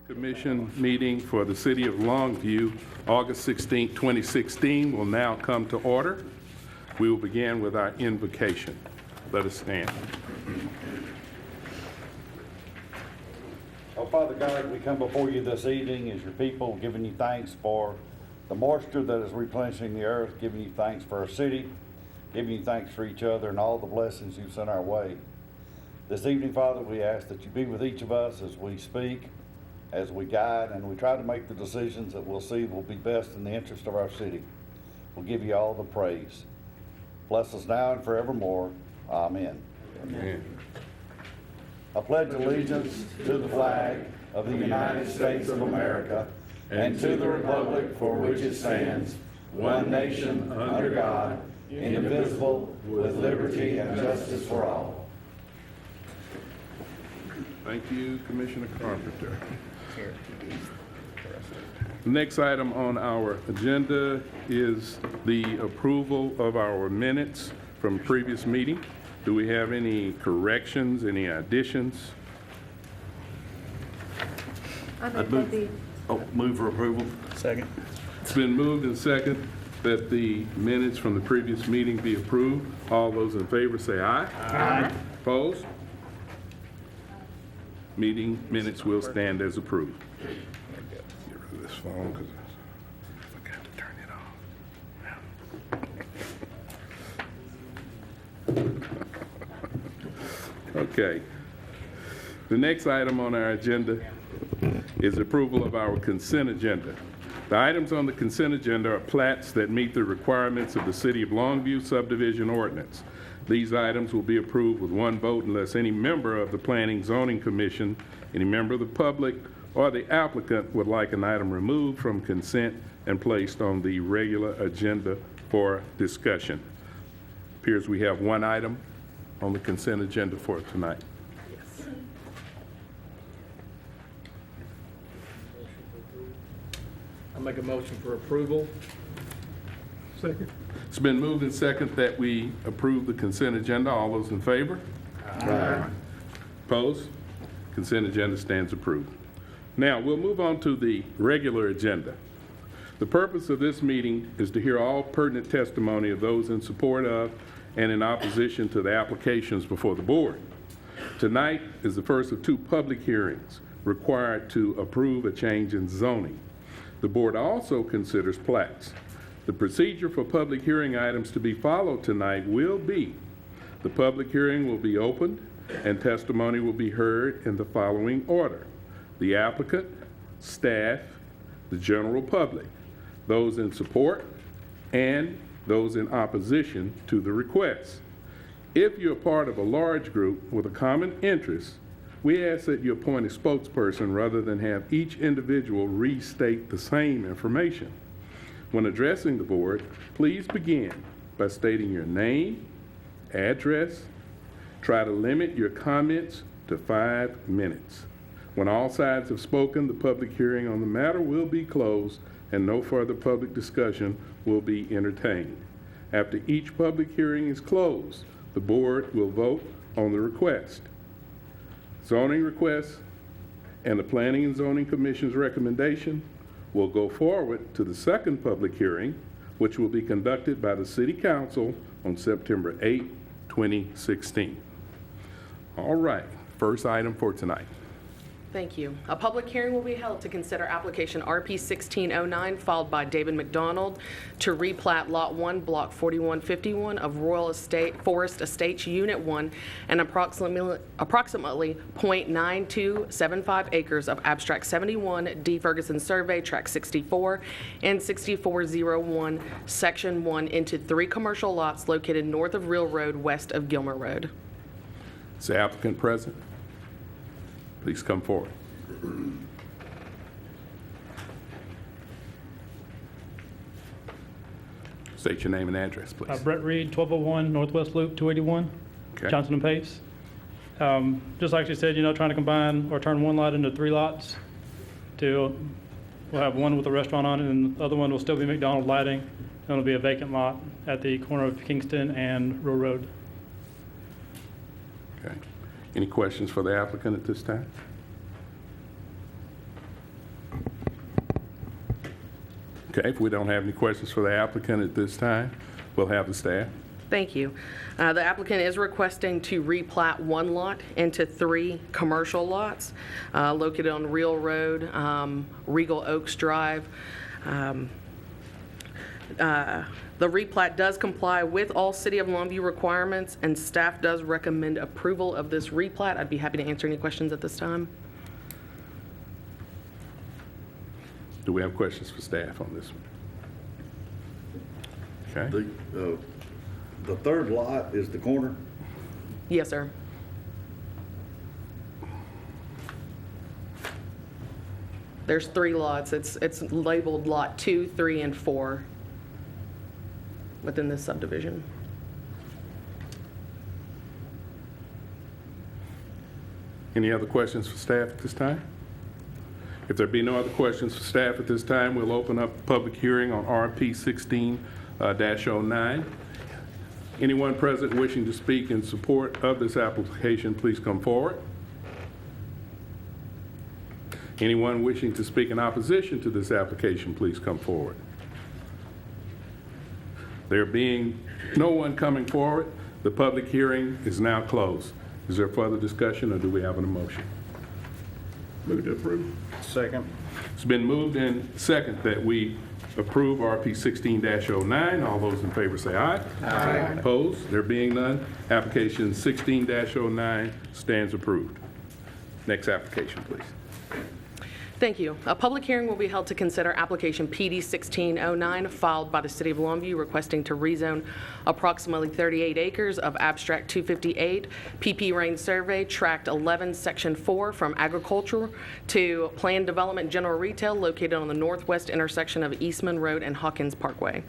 Commission meeting for the City of Longview, August 16, 2016, will now come to order. We will begin with our invocation. Let us stand. Oh, Father God, we come before you this evening as your people, giving you thanks for the moisture that is replenishing the earth, giving you thanks for our city, giving you thanks for each other and all the blessings you've sent our way. This evening, Father, we ask that you be with each of us as we speak, as we guide, and we try to make the decisions that we'll see will be best in the interest of our city. We'll give you all the praise. Bless us now and forevermore. Amen. Amen. I pledge allegiance to the flag of the United States of America and to the republic for which it stands, one nation under God, indivisible, with liberty and justice for all. Thank you, Commissioner Carpenter. The next item on our agenda is the approval of our minutes from previous meeting. Do we have any corrections, any additions? Move for approval. Second. It's been moved and second that the minutes from the previous meeting be approved. All those in favor say aye. Aye. Opposed? Meeting minutes will stand as approved. Get rid of this phone because I forgot to turn it off. Okay. The next item on our agenda is approval of our consent agenda. The items on the consent agenda are plats that meet the requirements of the City of Longview subdivision ordinance. These items will be approved with one vote unless any member of the Planning Zoning Commission, any member of the public, or the applicant would like an item removed from consent and placed on the regular agenda for discussion. Appears we have one item on the consent agenda for tonight. I'll make a motion for approval. Second. It's been moved and second that we approve the consent agenda. All those in favor? Aye. Opposed? Consent agenda stands approved. Now, we'll move on to the regular agenda. The purpose of this meeting is to hear all pertinent testimony of those in support of and in opposition to the applications before the board. Tonight is the first of two public hearings required to approve a change in zoning. The board also considers plats. The procedure for public hearing items to be followed tonight will be: the public hearing will be opened and testimony will be heard in the following order: the applicant, staff, the general public, those in support, and those in opposition to the request. If you're part of a large group with a common interest, we ask that you appoint a spokesperson rather than have each individual restate the same information. When addressing the board, please begin by stating your name, address. Try to limit your comments to 5 minutes. When all sides have spoken, the public hearing on the matter will be closed and no further public discussion will be entertained. After each public hearing is closed, the board will vote on the request. Zoning requests and the Planning and Zoning Commission's recommendation will go forward to the second public hearing, which will be conducted by the City Council on September 8, 2016. All right, first item for tonight. Thank you. A public hearing will be held to consider application RP 1609 filed by David McDonald to replat Lot 1, Block 4151 of Royal Forest Estates Unit 1 and approximately 0.9275 acres of Abstract 71 D. Ferguson Survey, Tract 64 and 6401, Section 1 into 3 commercial lots located north of Real Road, west of Gilmer Road. Is the applicant present? Please come forward. State your name and address, please. Brett Reed, 1201 Northwest Loop, 281, Okay. Johnson and Pace. Just like she said, trying to combine or turn one lot into 3 lots. We'll have one with a restaurant on it, and the other one will still be McDonald's lighting. And it'll be a vacant lot at the corner of Kingston and Real Road. Okay. Any questions for the applicant at this time? Okay, if we don't have any questions for the applicant at this time, we'll have the staff. Thank you. The applicant is requesting to replat one lot into 3 commercial lots located on Real Road, Regal Oaks Drive. The replat does comply with all City of Longview requirements, and staff does recommend approval of this replat. I'd be happy to answer any questions at this time. Do we have questions for staff on this one? Okay, The third lot is the corner. Yes, sir. There's 3 lots. It's labeled Lot 2, 3, and 4 within this subdivision. any other questions for staff at this time? If there be no other questions for staff at this time, we'll open up the public hearing on RP 16-09. Anyone present wishing to speak in support of this application, please come forward. Anyone wishing to speak in opposition to this application, please come forward. There being no one coming forward, the public hearing is now closed. Is there further discussion, or do we have an motion? Move to approve. Second. It's been moved and second that we approve RP 16-09. All those in favor say aye. Aye. Opposed? There being none, application 16-09 stands approved. Next application, please. Thank you. A public hearing will be held to consider application PD 1609 filed by the City of Longview requesting to rezone approximately 38 acres of Abstract 258 PP Range Survey Tract 11 Section 4 from agriculture to planned development general retail located on the northwest intersection of Eastman Road and Hawkins Parkway.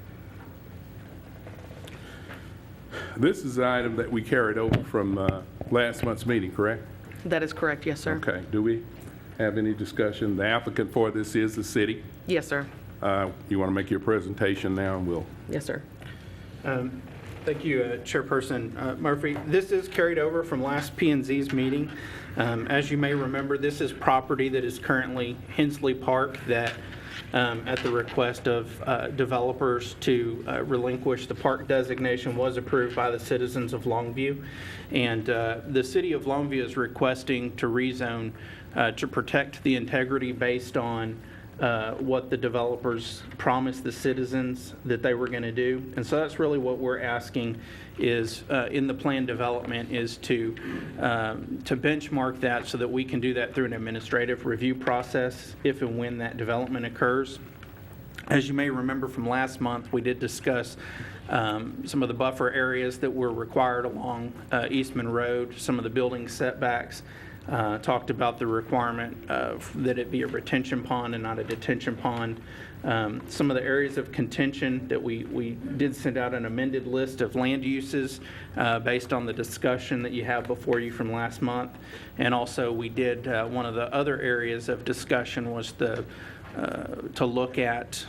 This is the item that we carried over from last month's meeting, correct? That is correct, yes, sir. Okay. Do we have any discussion? The applicant for this is the city. Yes, sir. You want to make your presentation now, and we'll... Yes, sir. Thank you, Chairperson Murphy. This is carried over from last P&Z's meeting. As you may remember, this is property that is currently Hensley Park that, at the request of developers to relinquish the park designation, was approved by the citizens of Longview. And the city of Longview is requesting to rezone to protect the integrity based on what the developers promised the citizens that they were going to do. And so that's really what we're asking is in the plan development is to benchmark that so that we can do that through an administrative review process if and when that development occurs. As you may remember from last month, we did discuss some of the buffer areas that were required along Eastman Road, some of the building setbacks. Talked about the requirement that it be a retention pond and not a detention pond. Some of the areas of contention that we did send out an amended list of land uses based on the discussion that you have before you from last month. And also we did, one of the other areas of discussion was to look at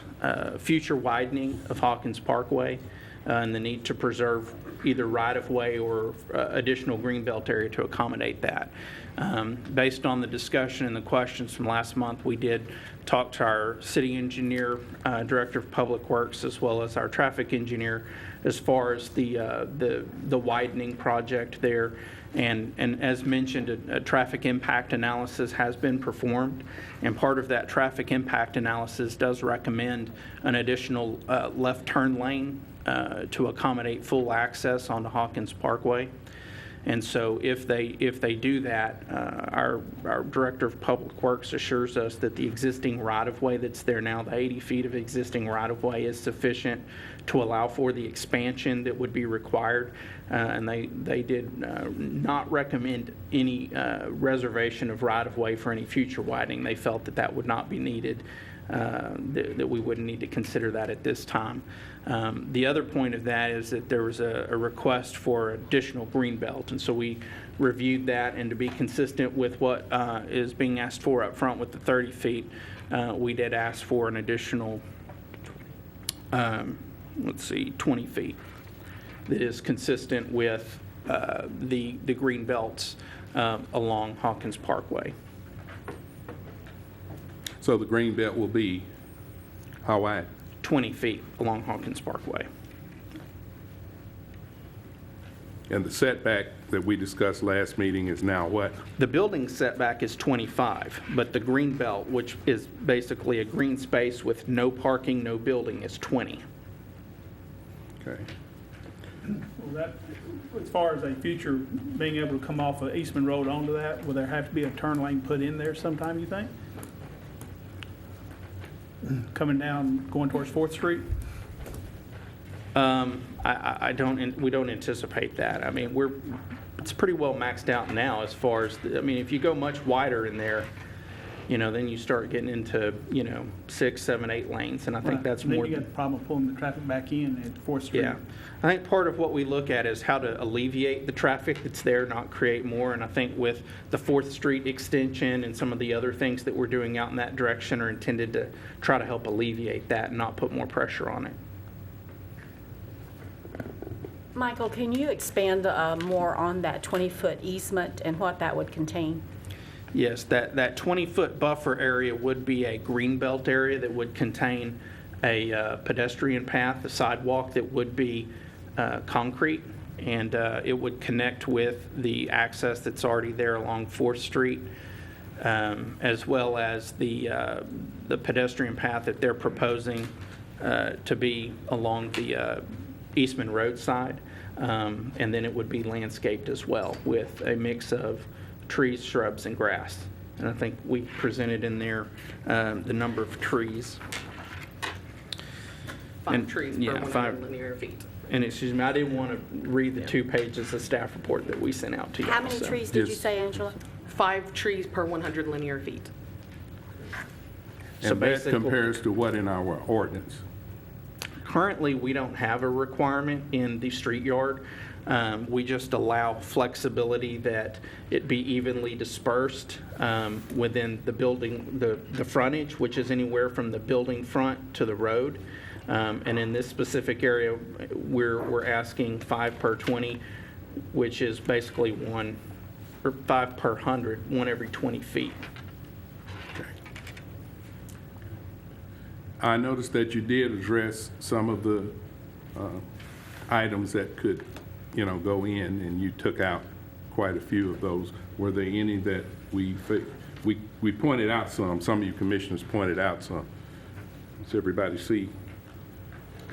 future widening of Hawkins Parkway and the need to preserve either right-of-way or additional greenbelt area to accommodate that. Based on the discussion and the questions from last month, we did talk to our city engineer, director of public works, as well as our traffic engineer as far as the widening project there. And as mentioned, a traffic impact analysis has been performed, and part of that traffic impact analysis does recommend an additional left turn lane to accommodate full access onto Hawkins Parkway. And so if they do that, our Director of Public Works assures us that the existing right-of-way that's there now, the 80 feet of existing right-of-way, is sufficient to allow for the expansion that would be required. And they did not recommend any reservation of right-of-way for any future widening. They felt that that would not be needed, that we wouldn't need to consider that at this time. The other point of that is that there was a request for additional green belt, and so we reviewed that, and to be consistent with what is being asked for up front with the 30 feet, we did ask for an additional 20 feet that is consistent with the green belts along Hawkins Parkway. So the green belt will be how wide? 20 feet along Hawkins Parkway. And the setback that we discussed last meeting is now what? The building setback is 25, but the green belt, which is basically a green space with no parking, no building, is 20. Okay. Well, that, as far as a future being able to come off of Eastman Road onto that, will there have to be a turn lane put in there sometime, you think? Coming down, going towards 4th Street? We don't anticipate that. I mean, it's pretty well maxed out now as far as, I mean, if you go much wider in there, then you start getting into, 6, 7, 8 lanes, and I think that's more. Then you got the problem of pulling the traffic back in at 4th Street. Yeah. I think part of what we look at is how to alleviate the traffic that's there, not create more. And I think with the 4th Street extension and some of the other things that we're doing out in that direction are intended to try to help alleviate that and not put more pressure on it. Michael, can you expand more on that 20-foot easement and what that would contain? Yes, that 20-foot buffer area would be a green belt area that would contain a pedestrian path, a sidewalk that would be concrete, and it would connect with the access that's already there along 4th Street, as well as the pedestrian path that they're proposing to be along the Eastman Road side, and then it would be landscaped as well with a mix of trees, shrubs, and grass. And I think we presented in there the number of trees. 5 trees per yeah, 100 5 linear feet. And excuse me, I didn't want to read the 2 pages of staff report that we sent out to you. How many trees did you Yes. say, Angela? 5 trees per 100 linear feet. So And that basically- compares to what in our ordinance? Currently, we don't have a requirement in the street yard. We just allow flexibility that it be evenly dispersed within the building, the frontage, which is anywhere from the building front to the road. And in this specific area, we're asking 5 per 20, which is basically 1, or 5 per 100, 1 every 20 feet. I noticed that you did address some of the items that could, go in, and you took out quite a few of those. Were there any that we pointed out some of you commissioners pointed out some? Does everybody see?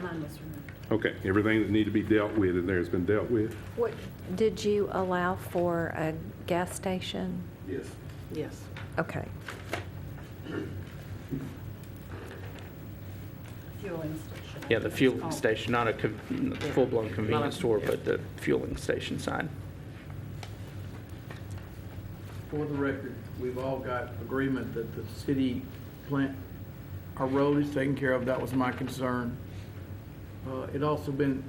Mine was removed. Okay, everything that needed to be dealt with in there has been dealt with? What, did you allow for a gas station? Yes. Yes. Okay. Fueling station. Yeah, the fueling station, not a full-blown convenience store, yeah. but the fueling station side. For the record, we've all got agreement that the city plant, our road is taken care of. That was my concern. It also been,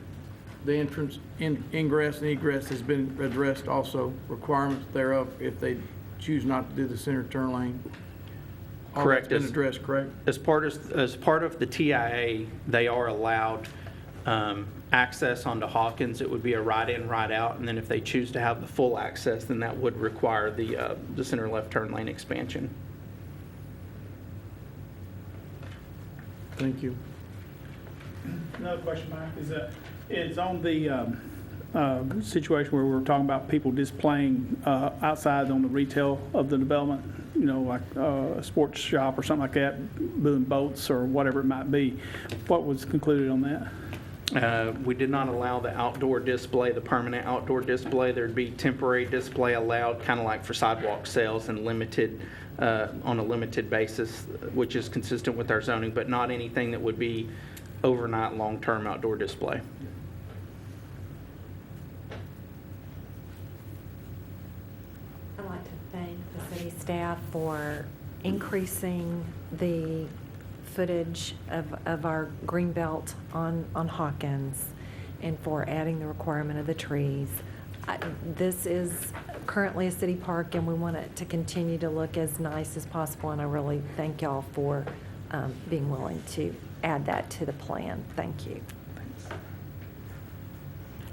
the entrance, ingress and egress has been addressed also, requirements thereof if they choose not to do the center turn lane. All Correct. that's been addressed, correct? As part of the TIA, they are allowed access onto Hawkins. It would be a right-in, right-out, and then if they choose to have the full access, then that would require the center left turn lane expansion. Thank you. Another question, Mike, is that it's on the situation where we're talking about people displaying outside on the retail of the development, like a sports shop or something like that, building boats or whatever it might be. What was concluded on that? We did not allow the outdoor display, the permanent outdoor display. There'd be temporary display allowed, kind of like for sidewalk sales and limited, on a limited basis, which is consistent with our zoning, but not anything that would be overnight, long-term outdoor display. I'd like to thank the city staff for increasing the footage of our green belt on Hawkins and for adding the requirement of the trees. This is currently a city park, and we want it to continue to look as nice as possible, and I really thank y'all for being willing to add that to the plan. Thank you.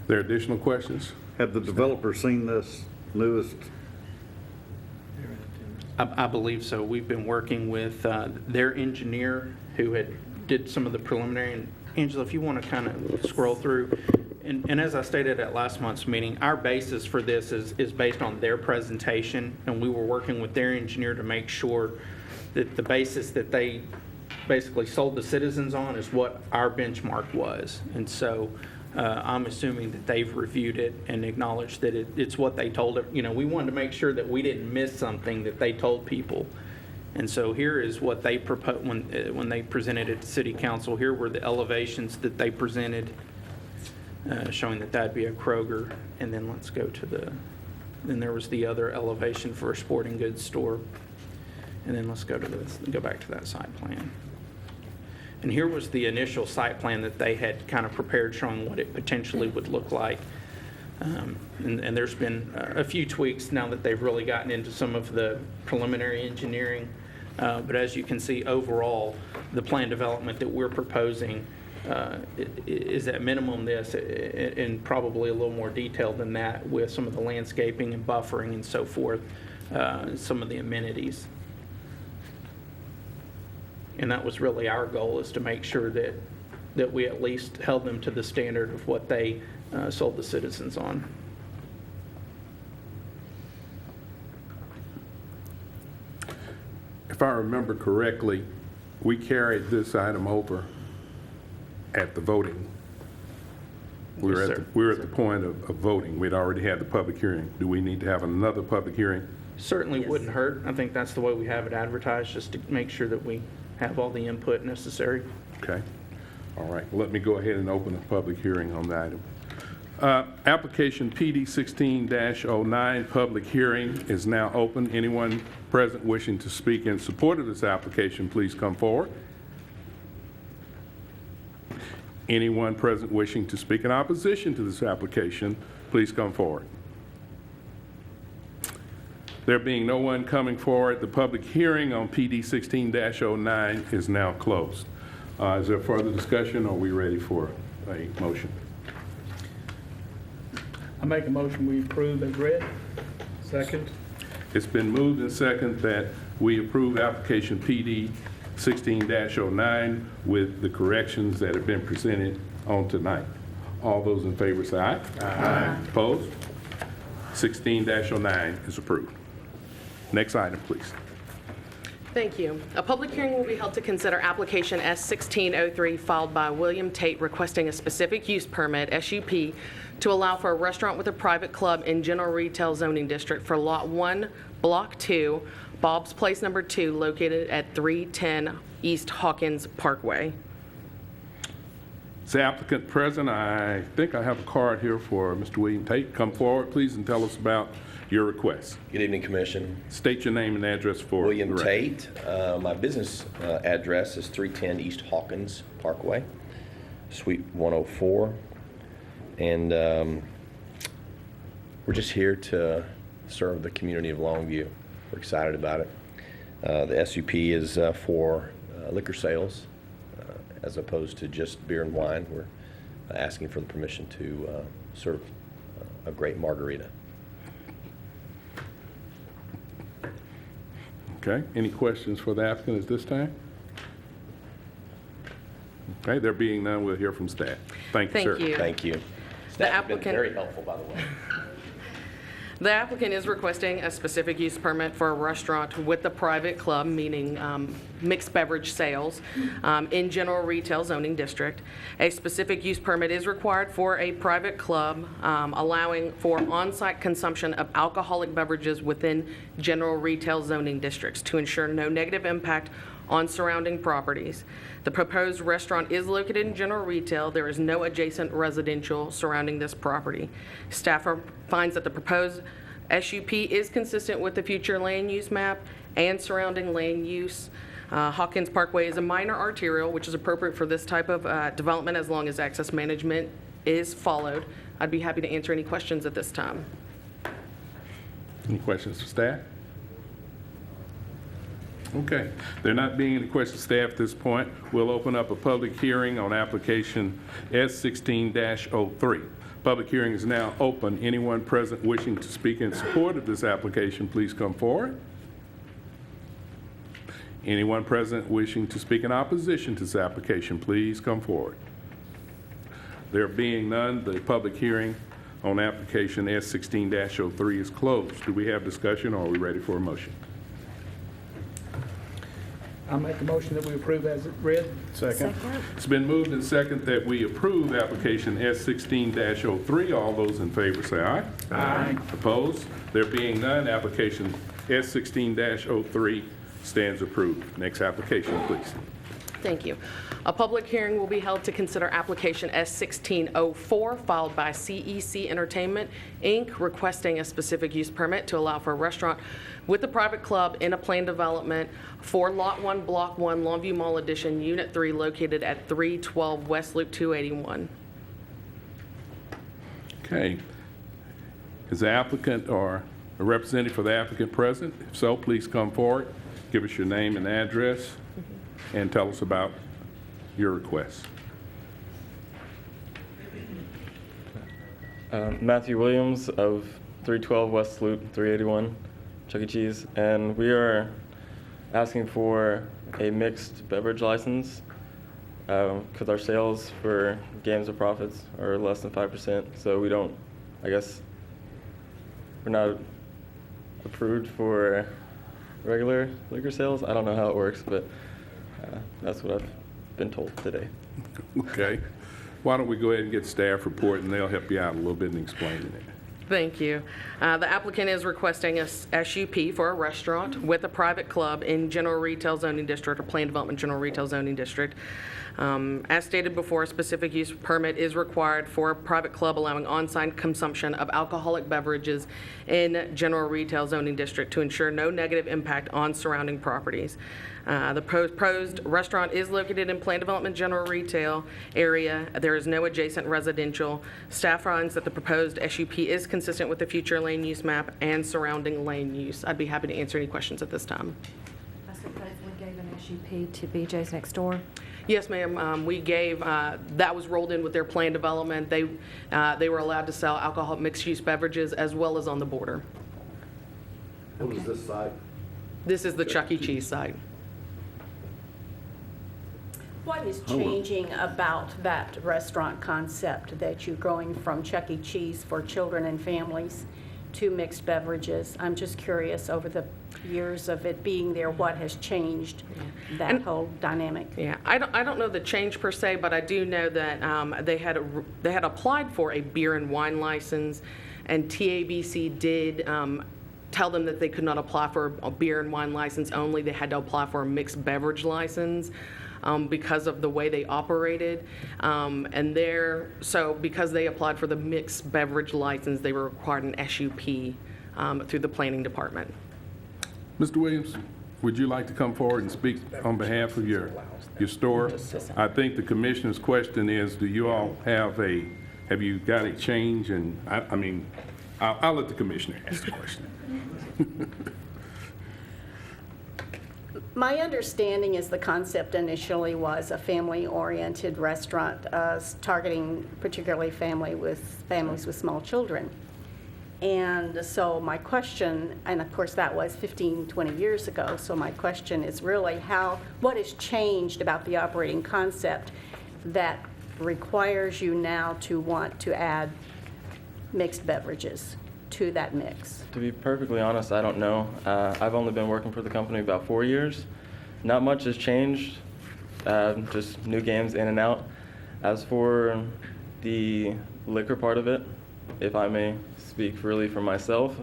There are additional questions? Have the developers seen this newest? I believe so. We've been working with their engineer who had did some of the preliminary. And Angela, if you want to kind of scroll through. And as I stated at last month's meeting, our basis for this is based on their presentation, and we were working with their engineer to make sure that the basis that they basically sold the citizens on is what our benchmark was. And so I'm assuming that they've reviewed it and acknowledged that it's what they told it. You know, we wanted to make sure that we didn't miss something that they told people. And so here is what they proposed when they presented it to City Council. Here were the elevations that they presented, showing that that'd be a Kroger. And then let's go to then there was the other elevation for a sporting goods store. And then let's go back to that site plan. And here was the initial site plan that they had kind of prepared, showing what it potentially would look like. And there's been a few tweaks now that they've really gotten into some of the preliminary engineering. But as you can see, overall, the plan development that we're proposing is at minimum this, and probably a little more detailed than that, with some of the landscaping and buffering and so forth, some of the amenities. And that was really our goal, is to make sure that we at least held them to the standard of what they sold the citizens on. If I remember correctly, we carried this item over at the voting. We Yes, were sir. at the point of voting. We'd already had the public hearing. Do we need to have another public hearing? Certainly wouldn't hurt. I think that's the way we have it advertised, just to make sure that we have all the input necessary. Okay. All right. Let me go ahead and open a public hearing on the item. Application PD 16-09, public hearing is now open. Anyone present wishing to speak in support of this application, please come forward. Anyone present wishing to speak in opposition to this application, please come forward. There being no one coming forward, the public hearing on PD 16-09 is now closed. Is there further discussion, or are we ready for a motion? I make a motion we approve as read. Second. It's been moved and second that we approve application PD 16-09 with the corrections that have been presented on tonight. All those in favor say aye. Aye. Opposed? 16-09 is approved. Next item, please. Thank you. A public hearing will be held to consider application S1603 filed by William Tate requesting a specific use permit, SUP, to allow for a restaurant with a private club in general retail zoning district for Lot 1, Block 2, Bob's Place Number 2, located at 310 East Hawkins Parkway. Is the applicant present? I think I have a card here for Mr. William Tate. Come forward, please, and tell us about your request. Good evening, Commission. State your name and address for William the record. Tate. My business address is 310 East Hawkins Parkway, Suite 104. And we're just here to serve the community of Longview. We're excited about it. The SUP is for liquor sales as opposed to just beer and wine. We're asking for the permission to serve a great margarita. Okay, any questions for the applicant at this time? Okay, there being none, we'll hear from staff. Thank you, sir. Thank you. Thank you. Staff has been very helpful, by the way. The applicant is requesting a specific use permit for a restaurant with a private club, meaning mixed beverage sales, in general retail zoning district. A specific use permit is required for a private club, allowing for on-site consumption of alcoholic beverages within general retail zoning districts to ensure no negative impact on surrounding properties. The proposed restaurant is located in general retail. There is no adjacent residential surrounding this property. Staff finds that the proposed SUP is consistent with the future land use map and surrounding land use. Hawkins Parkway is a minor arterial, which is appropriate for this type of development as long as access management is followed. I'd be happy to answer any questions at this time. Any questions for staff? Okay, there not being any questions, staff, at this point, we'll open up a public hearing on application S16-03. Public hearing is now open. Anyone present wishing to speak in support of this application, please come forward. Anyone present wishing to speak in opposition to this application, please come forward. There being none, the public hearing on application S16-03 is closed. Do we have discussion, or are we ready for a motion? I'll make a motion that we approve as read. Second. It's been moved and second that we approve application S16-03. All those in favor say aye. Aye. Opposed? There being none, application S16-03 stands approved. Next application, please. Thank you. A public hearing will be held to consider application S1604 filed by CEC Entertainment, Inc., requesting a specific use permit to allow for a restaurant with a private club in a planned development for Lot 1, Block 1, Longview Mall Edition, Unit 3, located at 312 West Loop 281. Okay. Is the applicant or a representative for the applicant present? If so, please come forward, give us your name and address, and tell us about your request. Matthew Williams of 312 West Loop 381, Chuck E. Cheese, and we are asking for a mixed beverage license because our sales for games or profits are less than 5%, so we don't, I guess, we're not approved for regular liquor sales. I don't know how it works, but that's what I've been told today. Okay. Why don't we go ahead and get staff report, and they'll help you out a little bit in explaining it. Thank you. The applicant is requesting a SUP for a restaurant with a private club in general retail zoning district or planned development general retail zoning district. As stated before, a specific use permit is required for a private club allowing on-site consumption of alcoholic beverages in general retail zoning district to ensure no negative impact on surrounding properties. The proposed restaurant is located in planned development general retail area. There is no adjacent residential. Staff finds that the proposed SUP is consistent with the future lane use map and surrounding lane use. I'd be happy to answer any questions at this time. I suppose we gave an SUP to BJ's Next Door. Yes, ma'am. We gave, that was rolled in with their planned development. They were allowed to sell alcohol mixed-use beverages as well as on the border. What is this site? This is the Chuck E. Cheese site. What is changing about that restaurant concept that you're going from Chuck E. Cheese for children and families to mixed beverages? I'm just curious, over the years of it being there, what has changed that whole dynamic? Yeah, I don't know the change per se, but I do know that they had applied for a beer and wine license, and TABC did tell them that they could not apply for a beer and wine license only. They had to apply for a mixed beverage license. Because of the way they operated. So because they applied for the mixed beverage license, they were required an SUP through the planning department. Mr. Williams, would you like to come forward and speak on behalf of your store? I think the commissioner's question is, do you all have you got a change? And I'll let the commissioner ask the question. My understanding is the concept initially was a family-oriented restaurant targeting particularly families with small children. And so my question, and of course that was 15, 20 years ago, so my question is really what has changed about the operating concept that requires you now to want to add mixed beverages to that mix? To be perfectly honest, I don't know. I've only been working for the company about 4 years. Not much has changed, just new games in and out. As for the liquor part of it, if I may speak freely for myself,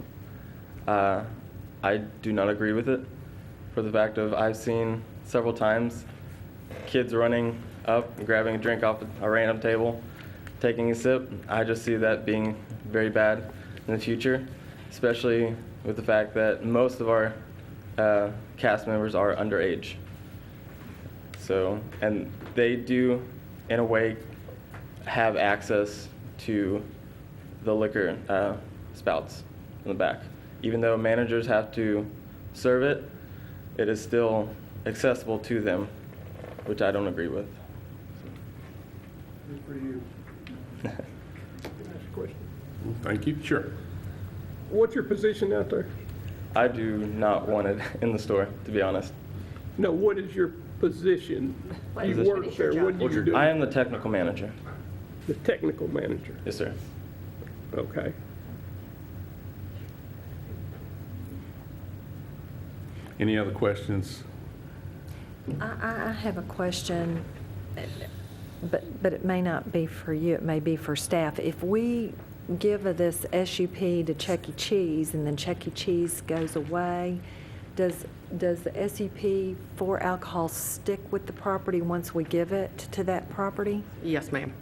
I do not agree with it for the fact of I've seen several times kids running up and grabbing a drink off a random table, taking a sip. I just see that being very bad in the future, especially with the fact that most of our cast members are underage. So, and they do, in a way, have access to the liquor spouts in the back. Even though managers have to serve it, it is still accessible to them, which I don't agree with. Good for you. Can I ask a question? Thank you. Sure. What's your position out there? I do not want it in the store, to be honest. No, what is your position? What You is work your there, what job? do you do? I am the technical manager. The technical manager, Yes, sir. okay. Any other questions? I have a question, but it may not be for you, it may be for staff. If we give this SUP to Chuck E. Cheese and then Chuck E. Cheese goes away, does the SUP for alcohol stick with the property once we give it to that property? Yes, ma'am.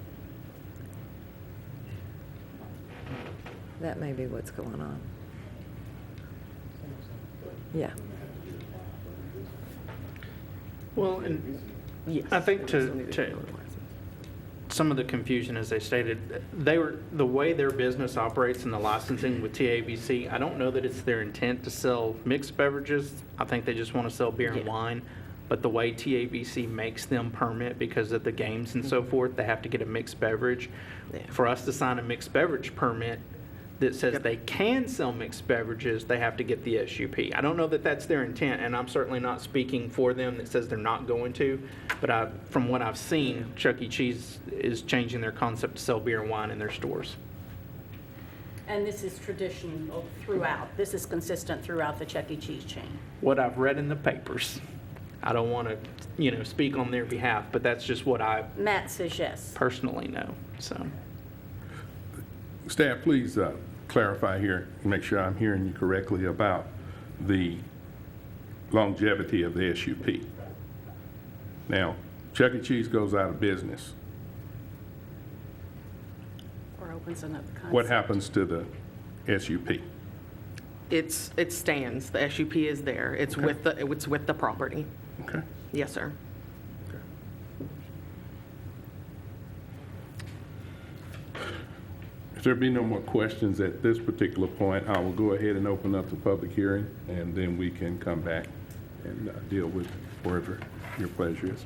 That may be what's going on. Yeah. Well, and Yes. I think some of the confusion, as they stated, the way their business operates in the licensing with TABC, I don't know that it's their intent to sell mixed beverages. I think they just want to sell beer and Yeah. wine. But the way TABC makes them permit because of the games and so forth, they have to get a mixed beverage. Yeah. For us to sign a mixed beverage permit that says Yep. they can sell mixed beverages, they have to get the SUP. I don't know that that's their intent, and I'm certainly not speaking for them that says they're not going to, but from what I've seen, Chuck E. Cheese is changing their concept to sell beer and wine in their stores. And this is traditional throughout, this is consistent throughout the Chuck E. Cheese chain. What I've read in the papers. I don't want to, speak on their behalf, but that's just what I Matt says yes. personally know, so. Staff, please clarify here, and make sure I'm hearing you correctly about the longevity of the SUP. Now, Chuck E. Cheese goes out of business. Or opens another concept. What happens to the SUP? It stands. The SUP is there. It's Okay. with the property. Okay. Yes, sir. If there be no more questions at this particular point, I will go ahead and open up the public hearing, and then we can come back and deal with wherever your pleasure is.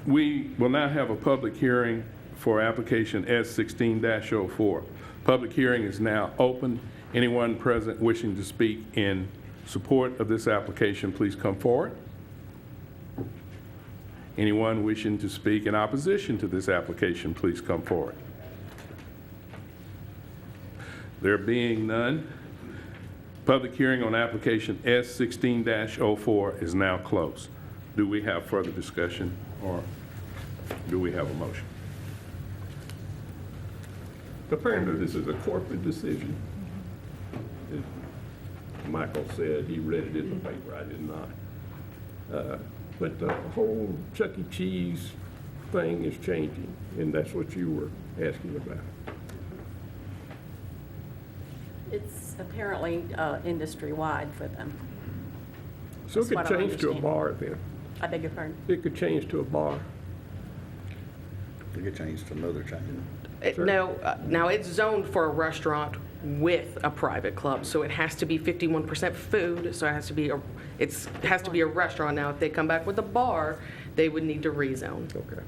We will now have a public hearing for application S16-04. Public hearing is now open. Anyone present wishing to speak in support of this application, please come forward. Anyone wishing to speak in opposition to this application, please come forward. There being none, public hearing on application S16-04 is now closed. Do we have further discussion, or do we have a motion? Apparently, this is a corporate decision. Michael said he read it in the paper, I did not. But the whole Chuck E. Cheese thing is changing, and that's what you were asking about. It's apparently industry-wide for them. So it That's what could I change to a understand. bar then. I beg your pardon? It could change to a bar. They get changed to another chain. No, now it's zoned for a restaurant with a private club, so it has to be 51% food, so it has to be a restaurant. Now, if they come back with a bar, they would need to rezone. Okay.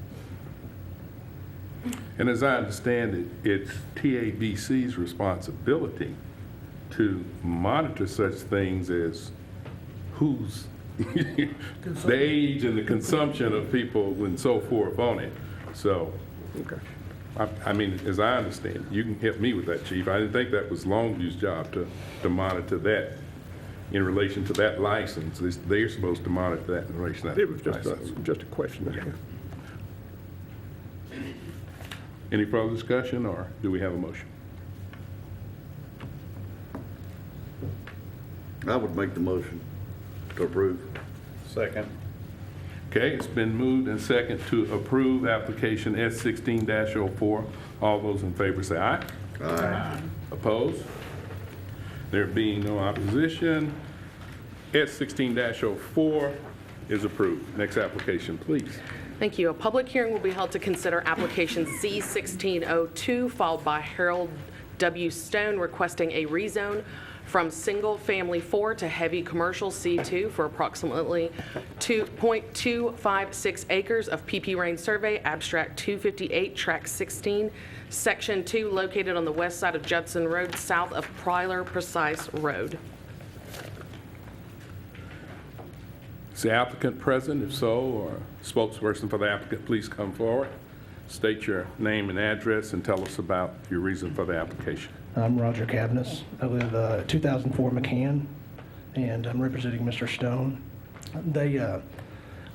And as I understand it, it's TABC's responsibility to monitor such things as who's, the age and the consumption of people and so forth on it. So, Okay. I mean, as I understand it, you can help me with that, Chief. I didn't think that was Longview's job to monitor that in relation to that license. They're supposed to monitor that in relation to that It was license. just a question I had. Any further discussion, or do we have a motion? I would make the motion to approve. Second. Okay, it's been moved and second to approve application S16-04. All those in favor say aye. Aye. Opposed? There being no opposition, S16-04 is approved. Next application, please. Thank you. A public hearing will be held to consider application Z1602 filed by Harold W. Stone requesting a rezone from single-family 4 to heavy commercial C2 for approximately 2.256 acres of PP Rain Survey, Abstract 258, Track 16, Section 2, located on the west side of Judson Road, south of Pryler Precise Road. Is the applicant present? If so, or spokesperson for the applicant, please come forward. State your name and address and tell us about your reason for the application. I'm Roger Cavness. I live at 2004 McCann, and I'm representing Mr. Stone. They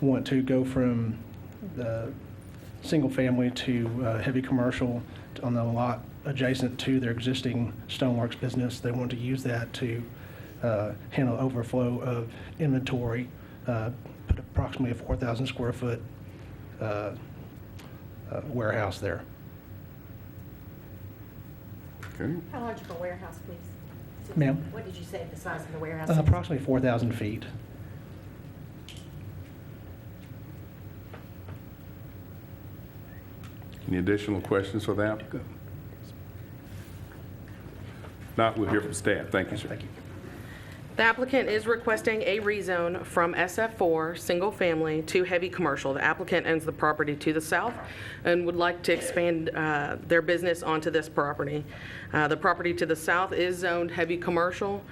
want to go from the single family to heavy commercial on the lot adjacent to their existing Stoneworks business. They want to use that to handle overflow of inventory, put approximately a 4,000 square foot warehouse there. Okay. How large of a warehouse, please? Ma'am? What did you say the size of the warehouse? Approximately 4,000 feet. Any additional questions for the applicant? Not, we'll hear from staff. Thank you, sir. Thank you. The applicant is requesting a rezone from SF4, single family, to heavy commercial. The applicant owns the property to the south and would like to expand their business onto this property. The property to the south is zoned heavy commercial.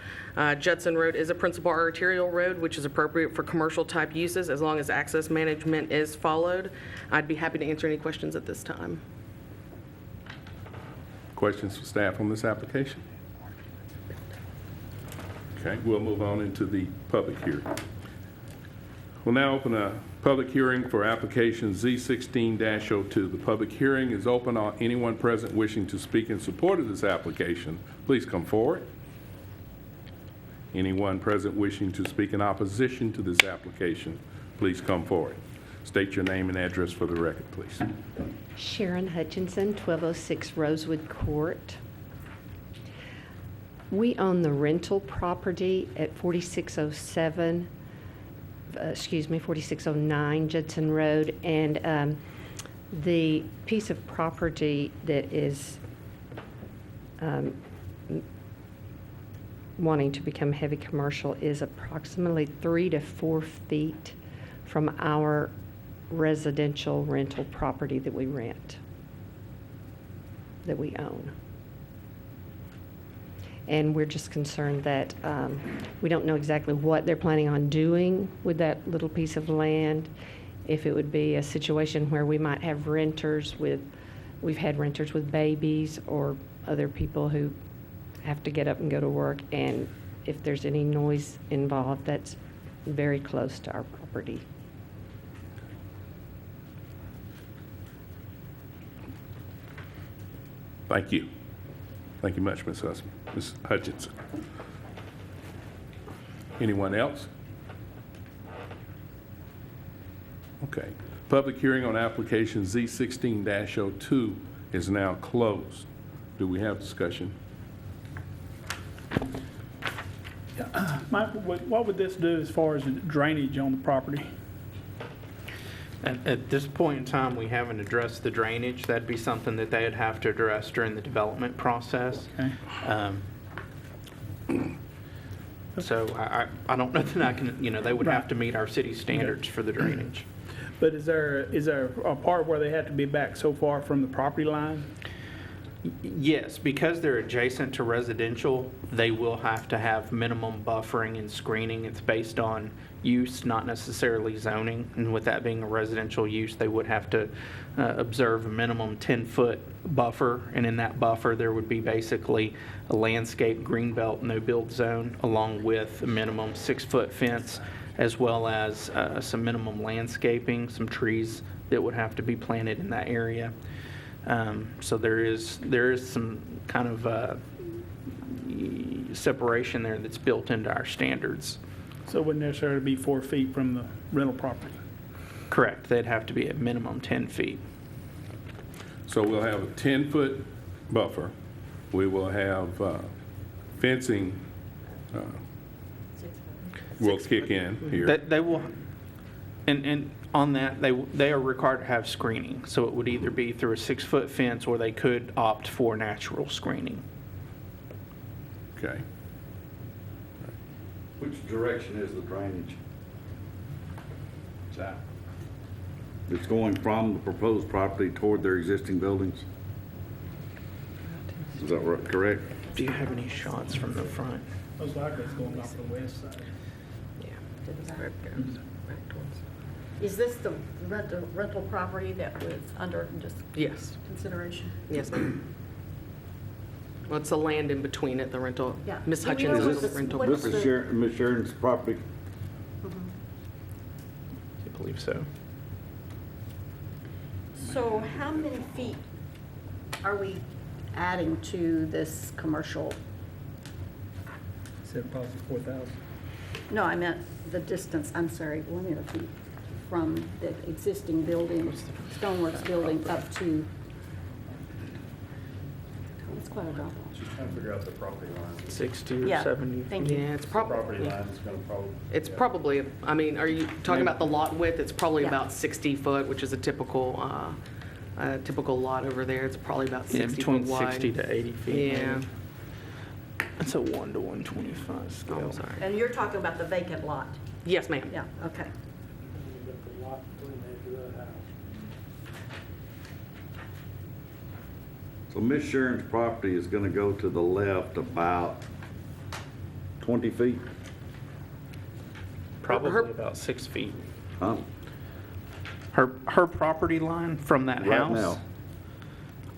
Judson Road is a principal arterial road, which is appropriate for commercial type uses as long as access management is followed. I'd be happy to answer any questions at this time. Questions for staff on this application? Okay, we'll move on into the public hearing. We'll now open a public hearing for application Z16-02. The public hearing is open on anyone present wishing to speak in support of this application. Please come forward. Anyone present wishing to speak in opposition to this application, please come forward. State your name and address for the record, please. Sharon Hutchinson, 1206 Rosewood Court. We own the rental property at 4609 Judson Road, and the piece of property that is wanting to become heavy commercial is approximately 3 to 4 feet from our residential rental property that we rent, that we own. And we're just concerned that we don't know exactly what they're planning on doing with that little piece of land. If it would be a situation where we might have renters we've had renters with babies or other people who have to get up and go to work, and if there's any noise involved, that's very close to our property. Thank you. Thank you much, Ms. Hutchinson. Anyone else? Okay. Public hearing on application Z16-02 is now closed. Do we have discussion? Mike, what would this do as far as drainage on the property? At this point in time, we haven't addressed the drainage. That'd be something that they'd have to address during the development process. Okay. So I don't know that I can, they would have to meet our city standards for the drainage. But is there a part where they have to be back so far from the property line? Yes, because they're adjacent to residential, they will have to have minimum buffering and screening. It's based on use, not necessarily zoning. And with that being a residential use, they would have to observe a minimum 10-foot buffer. And in that buffer, there would be basically a landscape greenbelt no-build zone along with a minimum 6-foot fence, as well as some minimum landscaping, some trees that would have to be planted in that area. So there is some kind of separation there that's built into our standards. So it wouldn't necessarily be 4 feet from the rental property? Correct. They'd have to be at minimum 10 feet. So we'll have a 10-foot buffer. We will have fencing will kick in here. They will, and on that, they are required to have screening. So it would either be through a 6-foot fence or they could opt for natural screening. Okay. Which direction is the drainage? South. It's going from the proposed property toward their existing buildings? Is that correct? Do you have any shots from the front? Most likely it's going off the west side. Yeah. Is this the rental property that was under just Yes, consideration? yes, ma'am. Well, it's the land in between it, the rental. Yeah. Miss Do you know Hutchins' what this- rental. what- This is Miss Sharon's property. I believe so. So how many feet are we adding to this commercial? Said possibly 4,000. No, I meant the distance, I'm sorry, linear feet from the existing building, Stoneworks building up to, it's quite a drop off. Just trying to figure out the property line. 60 or Yeah, 70. thank you. Yeah, it's Property probably, line is gonna probably. it's probably, I mean, are you talking about the lot width? It's probably Yeah. about 60 foot, which is a typical lot over there. It's probably about Yeah, 60 between foot wide. 60 to 80 feet. Yeah. maybe. It's a 1 to 125 Oh, scale. I'm sorry. And you're talking about the vacant lot? Yes, ma'am. Yeah, okay. So Miss Sharon's property is gonna go to the left about 20 feet? Probably about 6 feet. Huh? Her property line from that Right house?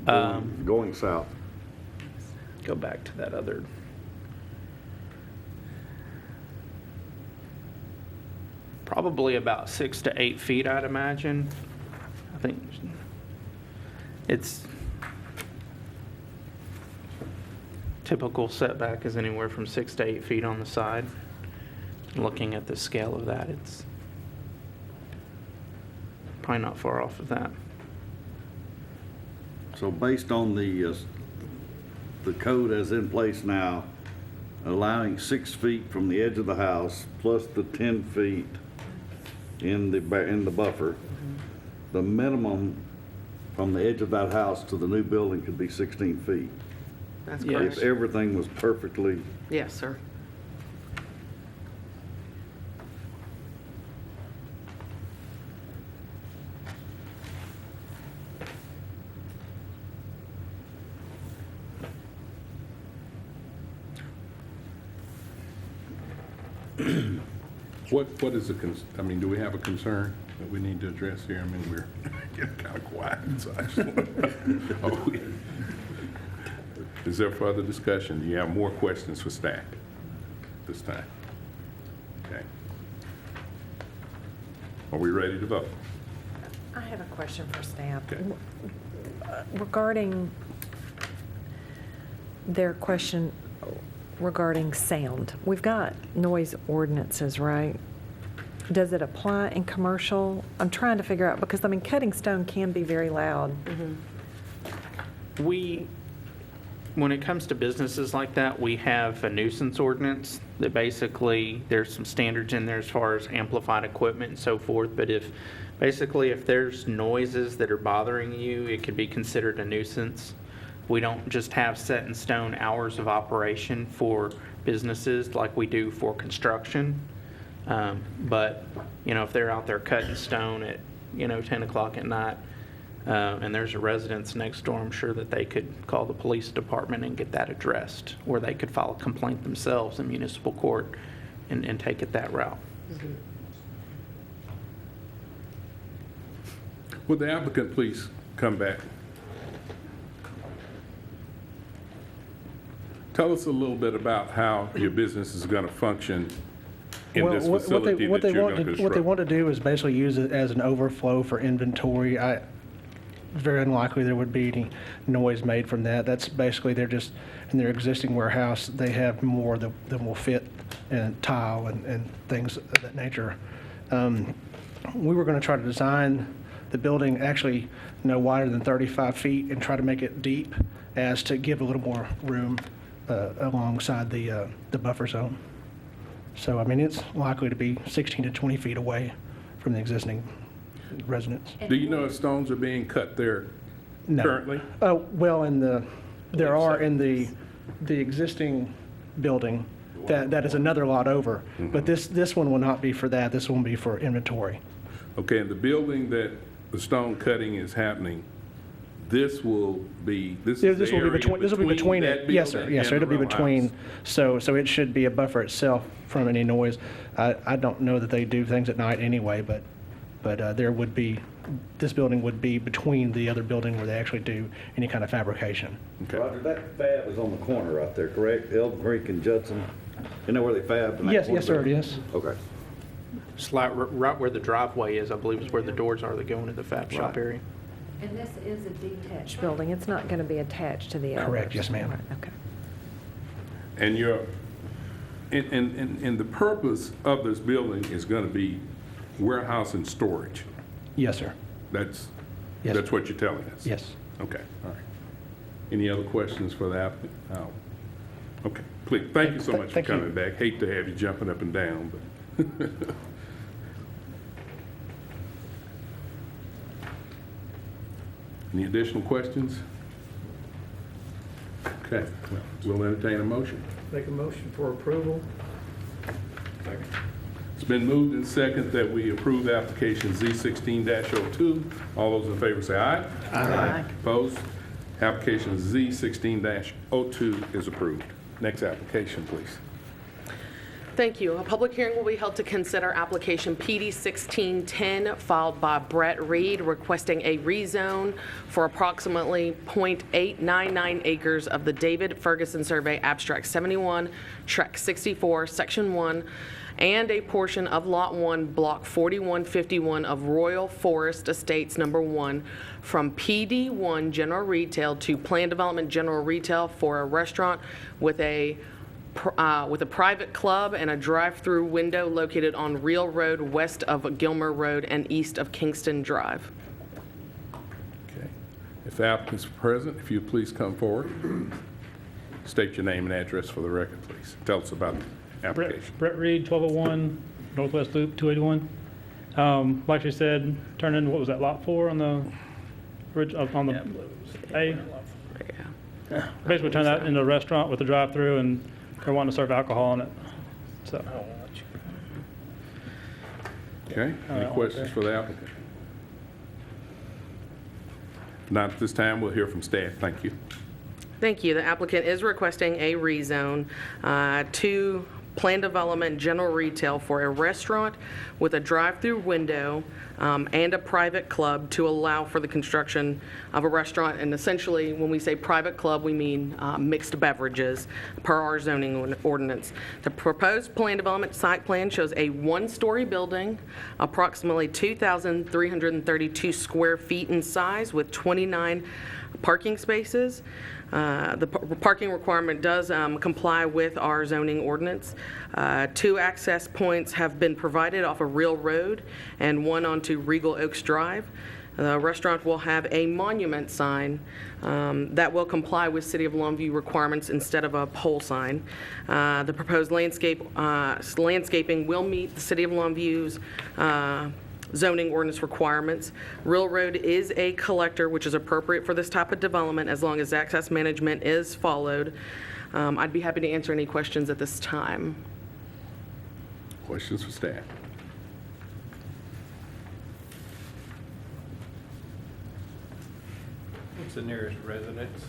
now. Going south. Go back to that other. Probably about 6 to 8 feet, I'd imagine. I think it's typical setback is anywhere from 6 to 8 feet on the side. Looking at the scale of that, it's probably not far off of that. So based on the code as in place now, allowing 6 feet from the edge of the house plus the 10 feet in the buffer, the minimum from the edge of that house to the new building could be 16 feet. That's Yeah. correct. If everything was perfectly, Yes, sir. What is I mean, do we have a concern that we need to address here? I mean, we're getting kind of quiet, so I just want. Is there further discussion? Do you have more questions for staff this time? Okay. Are we ready to vote? I have a question for staff. Okay. Regarding their question regarding sound, we've got noise ordinances, right? Does it apply in commercial? I'm trying to figure out, because, I mean, cutting stone can be very loud. When it comes to businesses like that, we have a nuisance ordinance that basically, there's some standards in there as far as amplified equipment and so forth, but if there's noises that are bothering you, it could be considered a nuisance. We don't just have set in stone hours of operation for businesses like we do for construction. But, if they're out there cutting stone at, 10 o'clock at night, and there's a residence next door, I'm sure that they could call the police department and get that addressed, or they could file a complaint themselves in municipal court and take it that route. Would the applicant please come back? Tell us a little bit about how your business is going to function in Well, this what facility they that you're going to What they construct. want to do is basically use it as an overflow for inventory. Very unlikely there would be any noise made from that. That's basically, they're just, in their existing warehouse, they have more than will fit in tile and things of that nature. We were going to try to design the building actually no wider than 35 feet and try to make it deep as to give a little more room alongside the buffer zone. So, I mean, it's likely to be 16 to 20 feet away from the existing residence. Do you know if stones are being cut there No. currently? Well, there are in the existing building, that is another lot over. But this one will not be for that. This one will be for inventory. Okay, and the building that the stone cutting is happening, this will be, this Yeah, is the this will be area between, this will be between that it. Yes, sir. building Yes, sir. and It'll be the row between, house. so it should be a buffer itself from any noise. I don't know that they do things at night anyway, but there would be, this building would be between the other building where they actually do any kind of fabrication. Okay. Roger, that fab is on the corner right there, correct? Elm Creek and Judson? You know where they fab? in that Yes, corner yes, sir, there? yes. Okay. Right where the driveway is, I believe is where the doors are that go into the fab shop area. And this is a detached building. It's not going to be attached to the others. Correct, yes, ma'am. Right, okay. And and the purpose of this building is going to be warehouse and storage. Yes, sir. That's Yes. what you're telling us? Yes. Okay, all right. Any other questions for the applicant? No. Okay, please, thank you so much for Thank you. coming back. Hate to have you jumping up and down, but. Any additional questions? Okay, well, we'll entertain a motion. Make a motion for approval. It's been moved and second that we approve the application Z16-02. All those in favor say aye. Aye. Opposed? Application Z16-02 is approved. Next application, please. Thank you. A public hearing will be held to consider application PD 1610 filed by Brett Reed requesting a rezone for approximately .899 acres of the David Ferguson Survey Abstract 71, Tract 64, Section 1, and a portion of Lot 1, Block 4151 of Royal Forest Estates Number 1 from PD1 General Retail to Planned Development General Retail for a restaurant with a private club and a drive-through window located on Real Road west of Gilmer Road and east of Kingston Drive. Okay. If the applicant's present, if you please come forward. State your name and address for the record, please. Tell us about the application. Brett Reed, 1201 Northwest Loop, 281. Like she said, turn into, what was that, Lot 4 on the ridge, on the A? Yeah. Basically turn that into a restaurant with a drive-through, and they're wanting to serve alcohol in it, so. Okay, any questions for the applicant? If not at this time, we'll hear from staff. Thank you. Thank you. The applicant is requesting a rezone to Planned Development General Retail for a restaurant with a drive-through window and a private club to allow for the construction of a restaurant. And essentially, when we say private club, we mean mixed beverages per our zoning ordinance. The proposed planned development site plan shows a one-story building, approximately 2,332 square feet in size with 29 parking spaces. The parking requirement does comply with our zoning ordinance. 2 access points have been provided off of Real Road and 1 onto Regal Oaks Drive. The restaurant will have a monument sign that will comply with City of Longview requirements instead of a pole sign. The proposed landscaping will meet the City of Longview's zoning ordinance requirements. Real Road is a collector, which is appropriate for this type of development as long as access management is followed. I'd be happy to answer any questions at this time. Questions for staff? What's the nearest residence?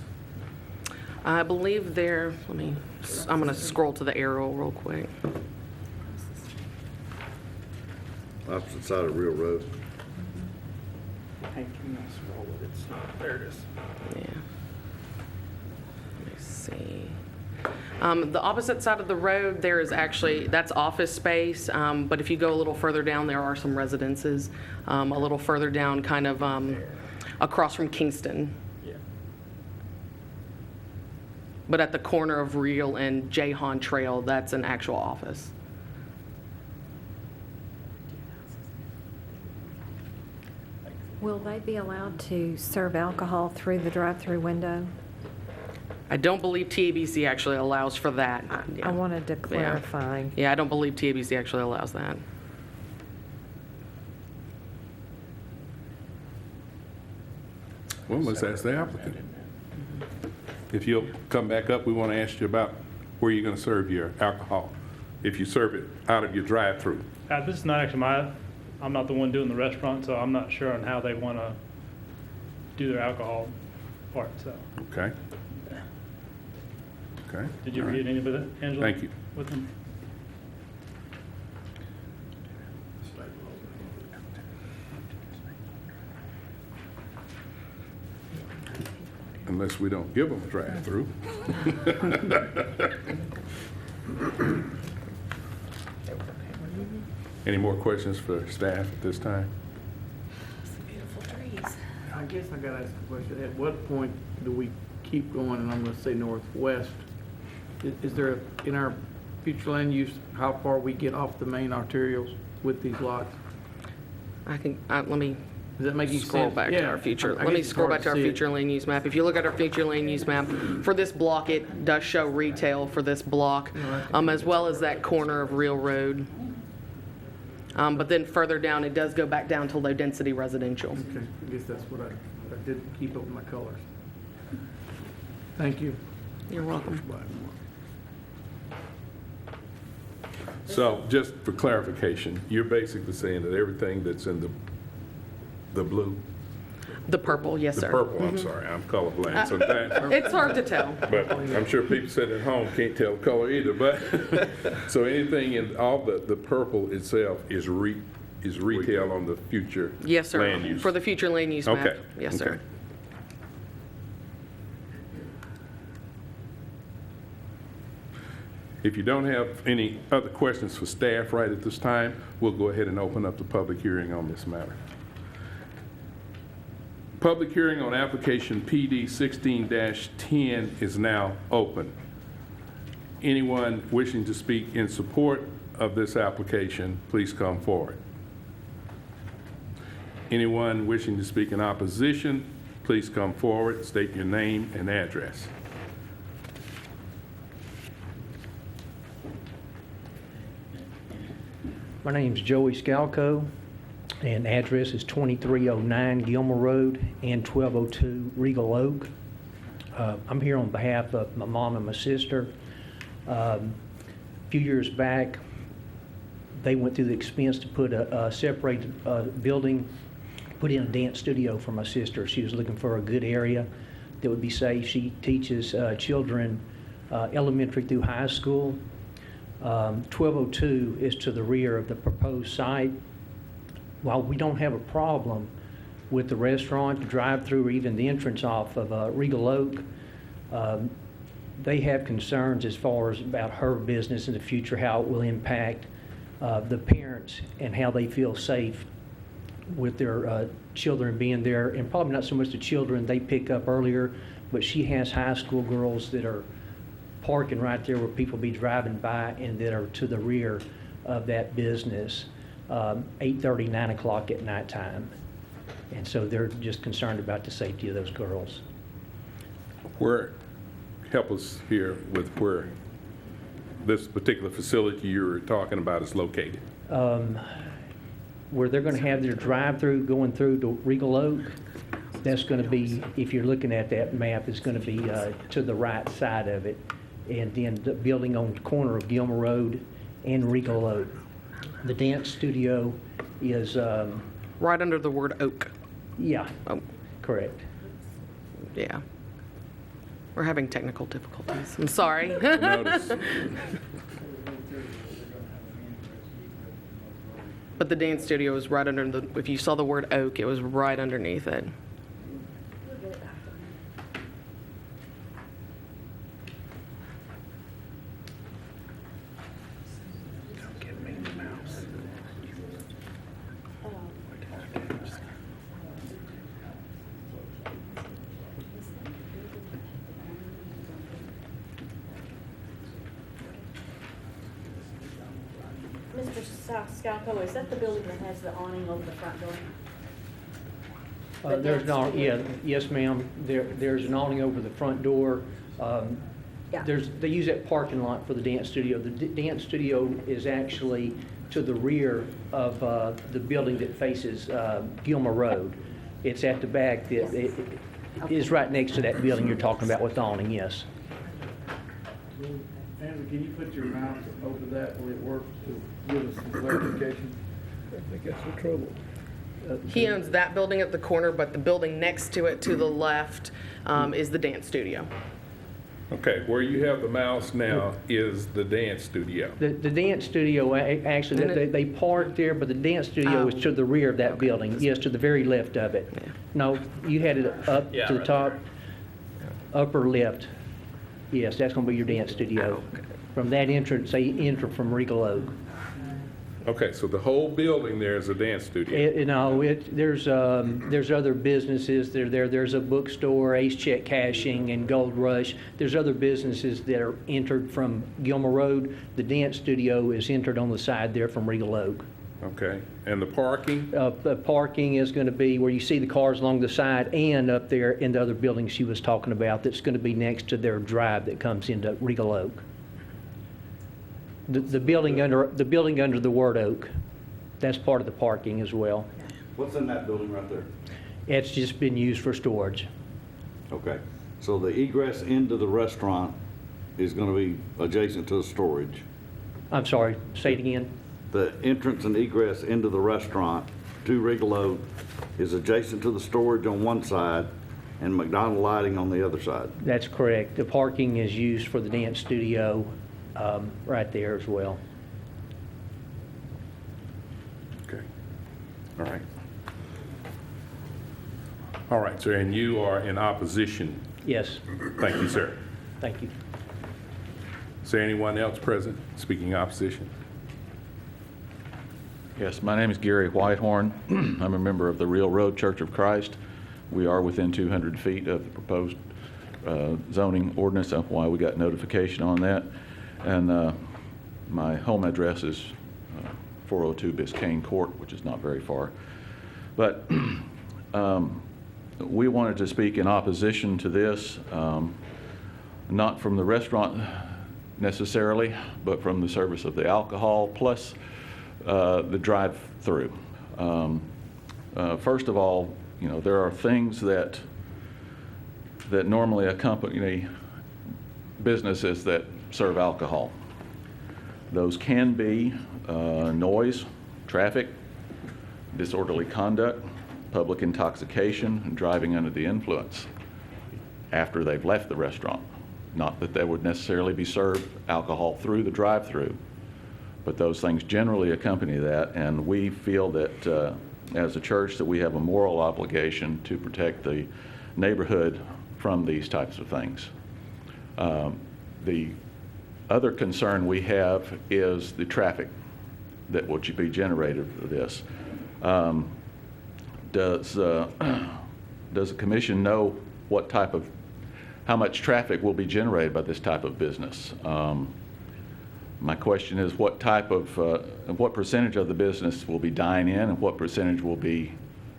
I believe there, I'm going to scroll to the arrow real quick. Opposite side of Real Road. Hey, can I scroll it? It's not, there it is. Yeah. Let me see. The opposite side of the road, there is actually, that's office space, but if you go a little further down, there are some residences, a little further down, kind of across from Kingston. Yeah. But at the corner of Real and Jahan Trail, that's an actual office. Will they be allowed to serve alcohol through the drive-through window? I don't believe TABC actually allows for that. I wanted to clarify. Yeah, I don't believe TABC actually allows that. Well, let's ask the applicant. If you'll come back up, we want to ask you about where you're going to serve your alcohol, if you serve it out of your drive-through. This is not actually I'm not the one doing the restaurant, so I'm not sure on how they want to do their alcohol. part, so. Okay. Okay. Did you All right. read any of it, Angela? Thank you. With them? Unless we don't give them a drive-through. Any more questions for staff at this time? I guess I gotta ask a question. At what point do we keep going, and I'm gonna say northwest? Is there, in our future land use, how far we get off the main arterials with these lots? I can, let me Does that make any sense? scroll back to Yeah, our future. I Let me guess it's scroll hard back to our see it. future land use map. If you look at our future land use map, for this block, it does show retail for this block, as well as that corner of Real Road. But then further down, it does go back down to low-density residential. Okay, I guess that's what I didn't keep up with my colors. Thank you. You're welcome. So just for clarification, you're basically saying that everything that's in the blue, The purple, yes, the sir. purple, I'm sorry, I'm colorblind sometimes. It's hard to tell. But I'm sure people sitting at home can't tell the color either, but, so anything in, all the purple itself is retail on the future Yes, sir. land use? For the future land use map. Okay. Yes, okay. sir. If you don't have any other questions for staff right at this time, we'll go ahead and open up the public hearing on this matter. Public hearing on application PD 16-10 is now open. Anyone wishing to speak in support of this application, please come forward. Anyone wishing to speak in opposition, please come forward, state your name and address. My name's Joey Scalco, and address is 2309 Gilmer Road and 1202 Regal Oak. I'm here on behalf of my mom and my sister. A few years back, they went through the expense to put a separated building, put in a dance studio for my sister. She was looking for a good area that would be safe. She teaches children elementary through high school. 1202 is to the rear of the proposed site. While we don't have a problem with the restaurant, the drive-through, or even the entrance off of Regal Oak, they have concerns as far as about her business in the future, how it will impact the parents and how they feel safe with their children being there, and probably not so much the children they pick up earlier, but she has high school girls that are parking right there where people be driving by and that are to the rear of that business, 8:30, 9 o'clock at nighttime. And so they're just concerned about the safety of those girls. Help us here with where this particular facility you're talking about is located. Where they're going to have their drive-through going through to Regal Oak, that's going to be, if you're looking at that map, it's going to be to the right side of it. And then the building on the corner of Gilmer Road and Regal Oak. The dance studio is... right under the word oak. Yeah, Oh, correct. yeah. We're having technical difficulties. I'm sorry. Notice. But the dance studio is right under the, if you saw the word oak, it was right underneath it. Mr. Scalco, is that the building that has the awning over the front door? There's an awning, yeah, yes, ma'am. There's an awning over the front door. Yeah. They use that parking lot for the dance studio. The dance studio is actually to the rear of the building that faces Gilmer Road. It's at the back. It is right next to that building you're talking about with the awning, yes. Andrew, can you put your mouse over that, will it work to give us some clarification? I think that's the trouble. He owns that building at the corner, but the building next to it to the left is the dance studio. Okay, where you have the mouse now is the dance studio. The dance studio, actually, they park there, but the dance studio is to the rear of that building. Yes, to the very left of it. No, you had it up to the top, upper left. Yes, that's going to be your dance studio. From that entrance, they enter from Regal Oak. Okay, so the whole building there is a dance studio. No, there's other businesses. There's a bookstore, Ace Check Cashing, and Gold Rush. There's other businesses that are entered from Gilmer Road. The dance studio is entered on the side there from Regal Oak. Okay, and the parking? The parking is going to be where you see the cars along the side and up there in the other building she was talking about. That's going to be next to their drive that comes into Regal Oak. The building under the word Oak, that's part of the parking as well. What's in that building right there? It's just been used for storage. Okay, so the egress into the restaurant is going to be adjacent to the storage. I'm sorry, say it again. The entrance and egress into the restaurant to Regal Oak is adjacent to the storage on one side and McDonald Lighting on the other side. That's correct. The parking is used for the dance studio right there as well. Okay, all right. All right, sir, and you are in opposition? Yes. Thank you, sir. Thank you. Is there anyone else present speaking opposition? Yes, my name is Gary Whitehorn. I'm a member of the Real Road Church of Christ. We are within 200 feet of the proposed zoning ordinance. That's why we got notification on that. And my home address is 402 Biscayne Court, which is not very far. But we wanted to speak in opposition to this, not from the restaurant necessarily, but from the service of the alcohol, plus the drive-through. First of all, you know, there are things that normally accompany businesses that serve alcohol. Those can be noise, traffic, disorderly conduct, public intoxication, and driving under the influence after they've left the restaurant. Not that they would necessarily be served alcohol through the drive-through, but those things generally accompany that, and we feel that as a church that we have a moral obligation to protect the neighborhood from these types of things. The other concern we have is the traffic that would be generated for this. Does the commission know what type of, how much traffic will be generated by this type of business? My question is what type of, what percentage of the business will be dine-in and what percentage will be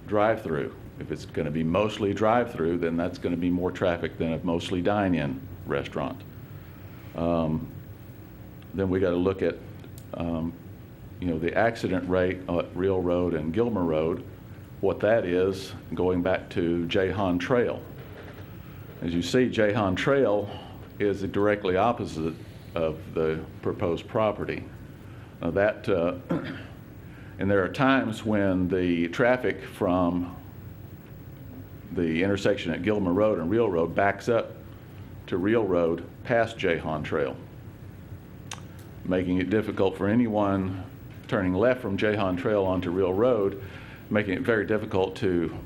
drive-through? If it's going to be mostly drive-through, then that's going to be more traffic than a mostly dine-in restaurant. Then we got to look at, you know, the accident rate at Real Road and Gilmer Road, what that is, going back to Jahan Trail. As you see, Jahan Trail is directly opposite of the proposed property. Now that, and there are times when the traffic from the intersection at Gilmer Road and Real Road backs up to Real Road past Jahan Trail, making it difficult for anyone turning left from Jahan Trail onto Real Road, making it very difficult to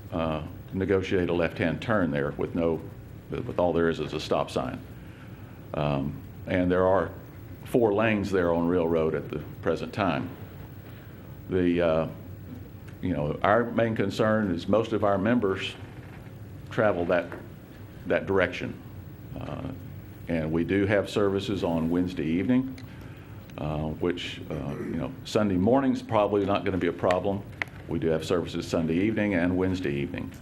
negotiate a left-hand turn there with all there is a stop sign. And there are 4 lanes there on Real Road at the present time. You know, our main concern is most of our members travel that direction. And we do have services on Wednesday evening, which, you know, Sunday morning's probably not going to be a problem. We do have services Sunday evening and Wednesday evening.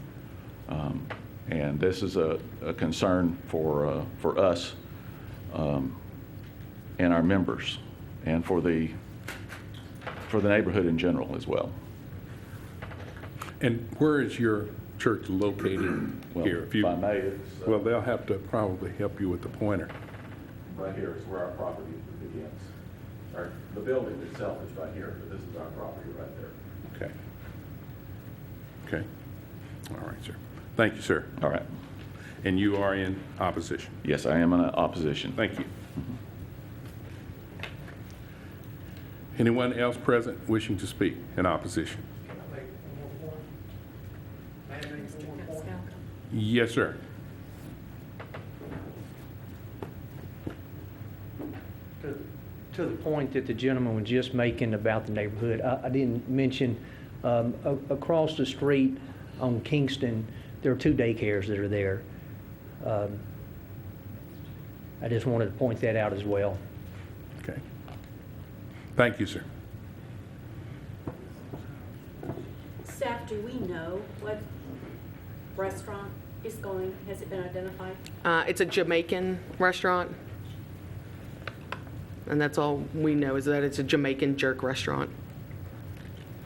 And this is a concern for us and our members, and for the neighborhood in general as well. And where is your church located here? If I may, it's, well, they'll have to probably help you with the pointer. Right here is where our property begins. The building itself is right here, but this is our property right there. Okay. Okay. All right, sir. Thank you, sir. All right. And you are in opposition? Yes, I am in opposition. Thank you. Anyone else present wishing to speak in opposition? Yes, sir. To the point that the gentleman was just making about the neighborhood, I didn't mention, across the street on Kingston, there are 2 daycares that are there. I just wanted to point that out as well. Okay. Thank you, sir. Staff, do we know what restaurant is going, has it been identified? It's a Jamaican restaurant. And that's all we know, is that it's a Jamaican jerk restaurant.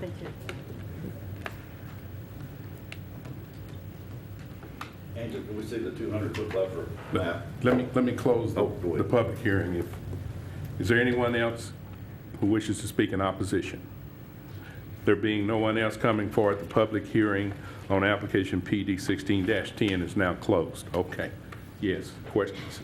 Thank you. Angela, can we see the 200-foot buffer map? Let me close Oh, go ahead. the public hearing. Is there anyone else who wishes to speak in opposition? There being no one else coming forward, the public hearing on application PD 16-10 is now closed. Okay. Yes, questions?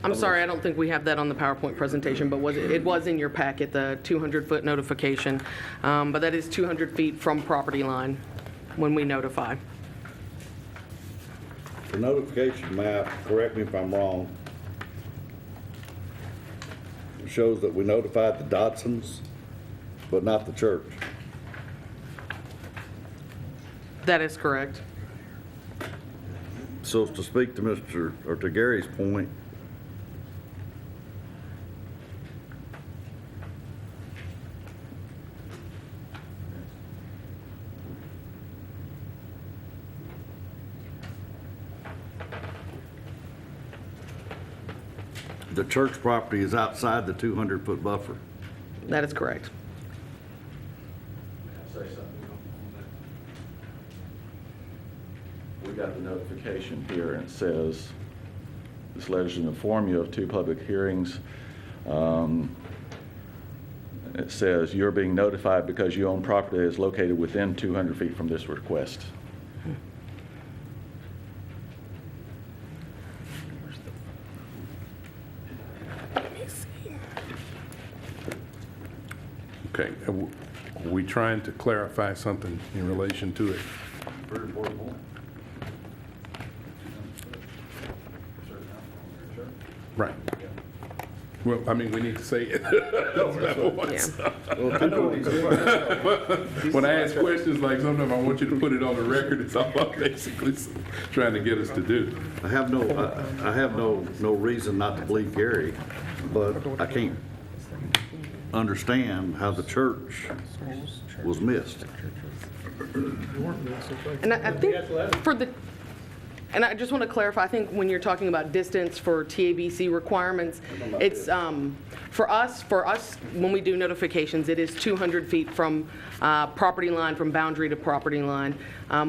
I'm sorry, I don't think we have that on the PowerPoint presentation, but it was in your packet, the 200-foot notification. But that is 200 feet from property line when we notify. The notification map, correct me if I'm wrong, shows that we notified the Dodsons, but not the church. That is correct. So to speak to Gary's point, the church property is outside the 200-foot buffer. That is correct. We got the notification here, and it says, this letter should inform you of 2 public hearings. It says, you're being notified because you own property that is located within 200 feet from this request. Okay. Are we trying to clarify something in relation to it? Very important point. Right. Well, I mean, we need to say it. When I ask questions like sometimes I want you to put it on the record, it's all I'm basically trying to get us to do. I have no reason not to believe Gary, but I can't understand how the church was missed. And I think and I just want to clarify, I think when you're talking about distance for TABC requirements, it's, for us, when we do notifications, it is 200 feet from property line, from boundary to property line.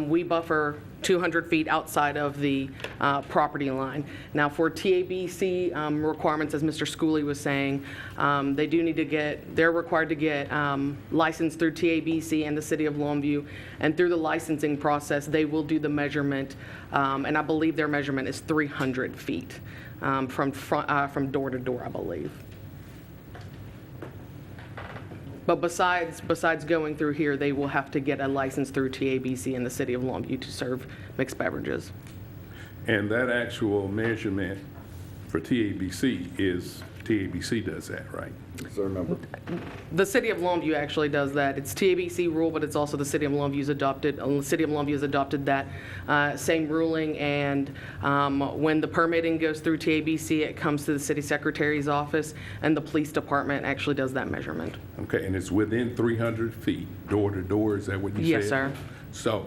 We buffer 200 feet outside of the property line. Now, for TABC requirements, as Mr. Schooley was saying, they're required to get licensed through TABC and the City of Longview, and through the licensing process, they will do the measurement, and I believe their measurement is 300 feet from door to door, I believe. But besides going through here, they will have to get a license through TABC in the City of Longview to serve mixed beverages. And that actual measurement for TABC does that, right? Is there a number? The City of Longview actually does that. It's TABC rule, but it's also the City of Longview's adopted. The City of Longview has adopted that same ruling, and when the permitting goes through TABC, it comes to the City Secretary's office, and the Police Department actually does that measurement. Okay, and it's within 300 feet, door to door, is that what you said? Yes, sir. So,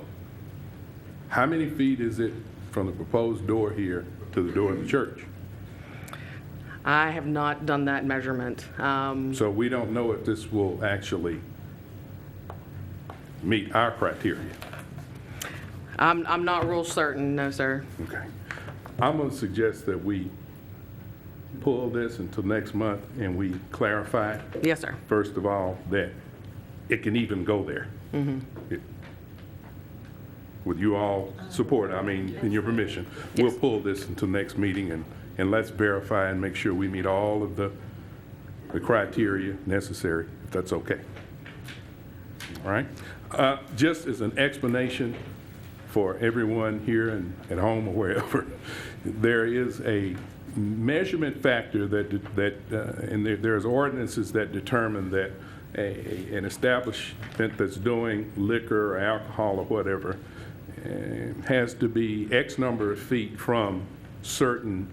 how many feet is it from the proposed door here to the door of the church? I have not done that measurement. So we don't know if this will actually meet our criteria. I'm not real certain, no, sir. Okay. I'm going to suggest that we pull this until next month and we clarify, Yes, sir. first of all, that it can even go there. with you all support, I mean, and your permission, we'll pull this until next meeting and let's verify and make sure we meet all of the criteria necessary, if that's okay. All right? Just as an explanation for everyone here and at home or wherever, there is a measurement factor and there's ordinances that determine that an establishment that's doing liquor or alcohol or whatever has to be X number of feet from certain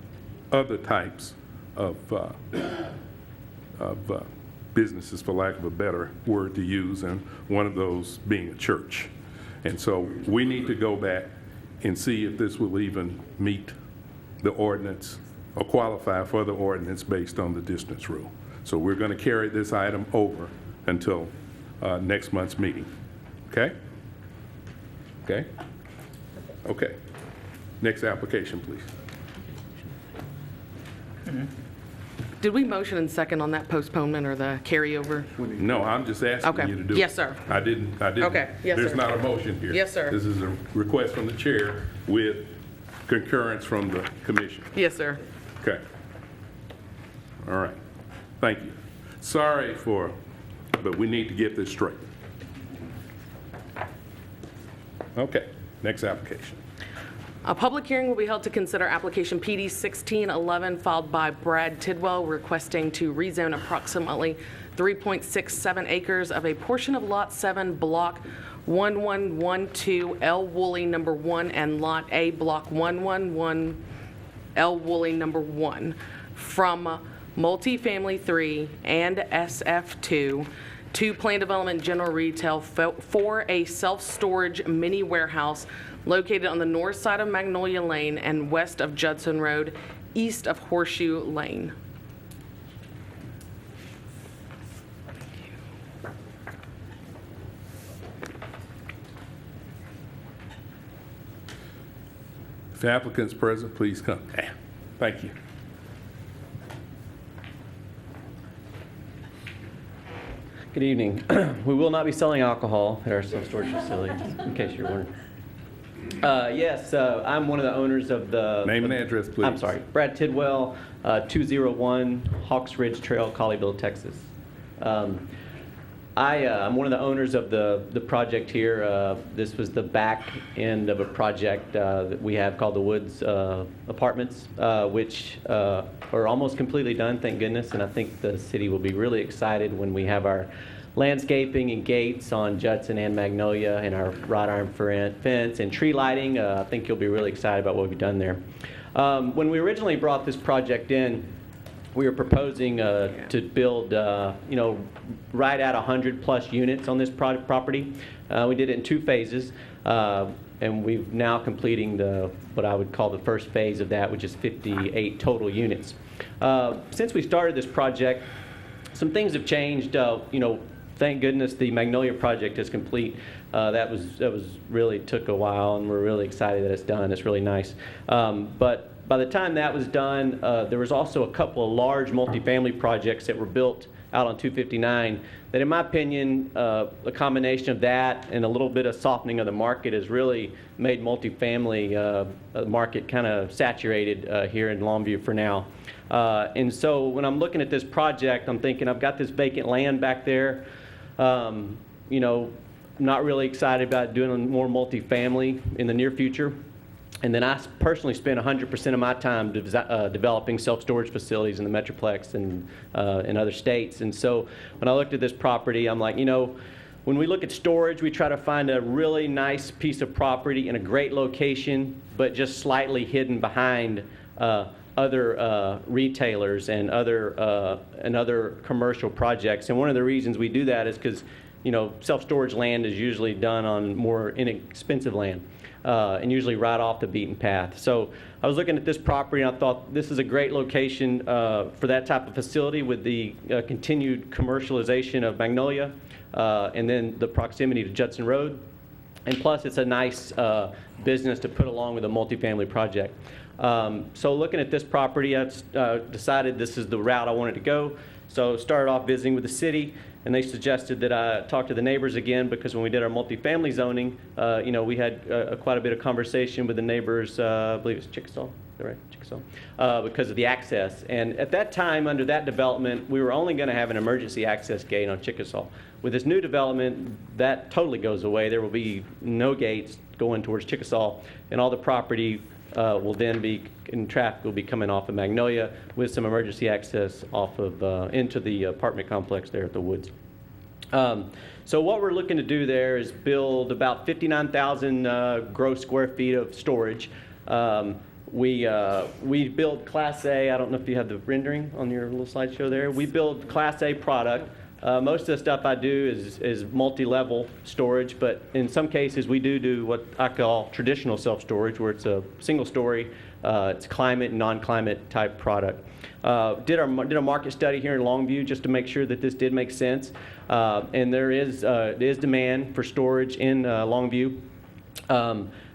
other types of businesses, for lack of a better word to use, and one of those being a church. And so we need to go back and see if this will even meet the ordinance or qualify for the ordinance based on the distance rule. So we're going to carry this item over until next month's meeting. Okay? Okay? Okay. Next application, please. Did we motion and second on that postponement or the carryover? No, I'm just asking Okay. you to do it. Yes, sir. I didn't. Okay. Yes, There's sir. not a motion here. Yes, sir. This is a request from the chair with concurrence from the commission. Yes, sir. Okay. All right. Thank you. Sorry but we need to get this straight. Okay. Next application. A public hearing will be held to consider application PD 1611 filed by Brad Tidwell requesting to rezone approximately 3.67 acres of a portion of Lot 7, Block 1112, L. Woolley No. 1, and Lot A, Block 111, L. Woolley No. 1, from Multifamily 3 and SF2 to Plan Development General Retail for a self-storage mini warehouse located on the north side of Magnolia Lane and west of Judson Road, east of Horseshoe Lane. If the applicant's present, please come. Thank you. Good evening. We will not be selling alcohol at our self-storage facility, in case you're wondering. Yes, I'm one of the owners of the... Name and address, please. I'm sorry. Brad Tidwell, 201 Hawks Ridge Trail, Colleyville, Texas. I'm one of the owners of the project here. This was the back end of a project that we have called the Woods Apartments, which are almost completely done, thank goodness. And I think the city will be really excited when we have our landscaping and gates on Judson and Magnolia and our wrought iron fence and tree lighting. I think you'll be really excited about what we've done there. When we originally brought this project in, we were proposing to build, right at 100+ units on this property. We did it in 2 phases, and we've now completing what I would call the first phase of that, which is 58 total units. Since we started this project, some things have changed. Thank goodness the Magnolia project is complete. That was really took a while, and we're really excited that it's done. It's really nice. But by the time that was done, there was also a couple of large multifamily projects that were built out on 259 that, in my opinion, a combination of that and a little bit of softening of the market has really made multifamily market kind of saturated here in Longview for now. And so when I'm looking at this project, I'm thinking I've got this vacant land back there. Not really excited about doing more multifamily in the near future. And then I personally spend 100% of my time developing self-storage facilities in the Metroplex and in other states. And so when I looked at this property, I'm like, when we look at storage, we try to find a really nice piece of property in a great location, but just slightly hidden behind other retailers and other commercial projects. And one of the reasons we do that is because self-storage land is usually done on more inexpensive land. And usually right off the beaten path. So I was looking at this property and I thought this is a great location for that type of facility with the continued commercialization of Magnolia and then the proximity to Judson Road. And plus it's a nice business to put along with a multifamily project. So looking at this property, I decided this is the route I wanted to go. So started off visiting with the city, and they suggested that I talk to the neighbors again, because when we did our multifamily zoning, we had quite a bit of conversation with the neighbors, I believe it's Chickasaw, is that right? Chickasaw, because of the access. And at that time, under that development, we were only going to have an emergency access gate on Chickasaw. With this new development, that totally goes away. There will be no gates going towards Chickasaw, and all the property will then be, and traffic will be coming off of Magnolia with some emergency access off of into the apartment complex there at the Woods. So what we're looking to do there is build about 59,000 gross square feet of storage. We build Class A. I don't know if you have the rendering on your little slideshow there. We build Class A product. Most of the stuff I do is multi-level storage, but in some cases we do what I call traditional self-storage, where it's a single story, it's climate and non-climate type product. Did a market study here in Longview just to make sure that this did make sense, and there is demand for storage in Longview.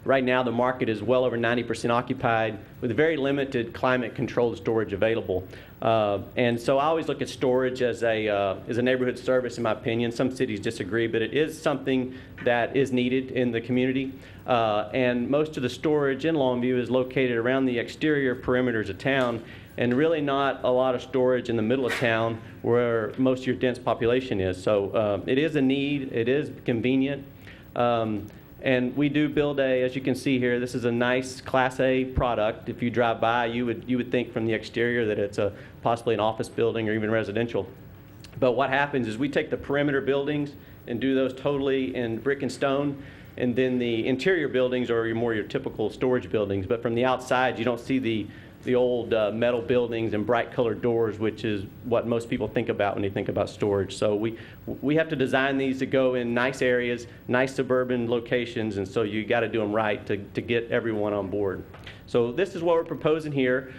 Right now, the market is well over 90% occupied with very limited climate-controlled storage available. And so I always look at storage as a neighborhood service, in my opinion. Some cities disagree, but it is something that is needed in the community. And most of the storage in Longview is located around the exterior perimeters of town, and really not a lot of storage in the middle of town where most of your dense population is. So it is a need. It is convenient. And we do build as you can see here, this is a nice Class A product. If you drive by, you would think from the exterior that it's possibly an office building or even residential. But what happens is we take the perimeter buildings and do those totally in brick and stone, and then the interior buildings are your typical storage buildings. But from the outside, you don't see the old metal buildings and bright colored doors, which is what most people think about when they think about storage. So we have to design these to go in nice areas, nice suburban locations, and so you got to do them right to get everyone on board. So this is what we're proposing here.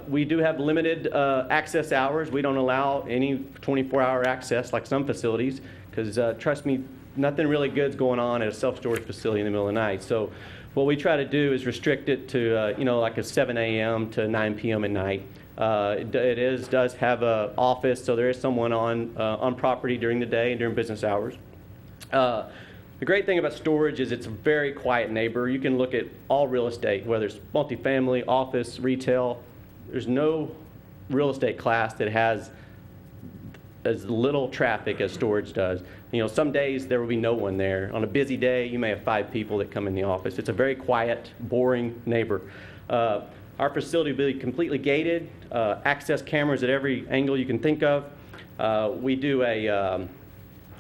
We do have limited access hours. We don't allow any 24-hour access like some facilities, because trust me, nothing really good's going on at a self-storage facility in the middle of the night. So what we try to do is restrict it to, like a 7 a.m. to 9 p.m. at night. It does have an office, so there is someone on property during the day and during business hours. The great thing about storage is it's a very quiet neighbor. You can look at all real estate, whether it's multifamily, office, retail. There's no real estate class that has as little traffic as storage does. Some days there will be no one there. On a busy day, you may have 5 people that come in the office. It's a very quiet, boring neighbor. Our facility will be completely gated, access cameras at every angle you can think of. We do a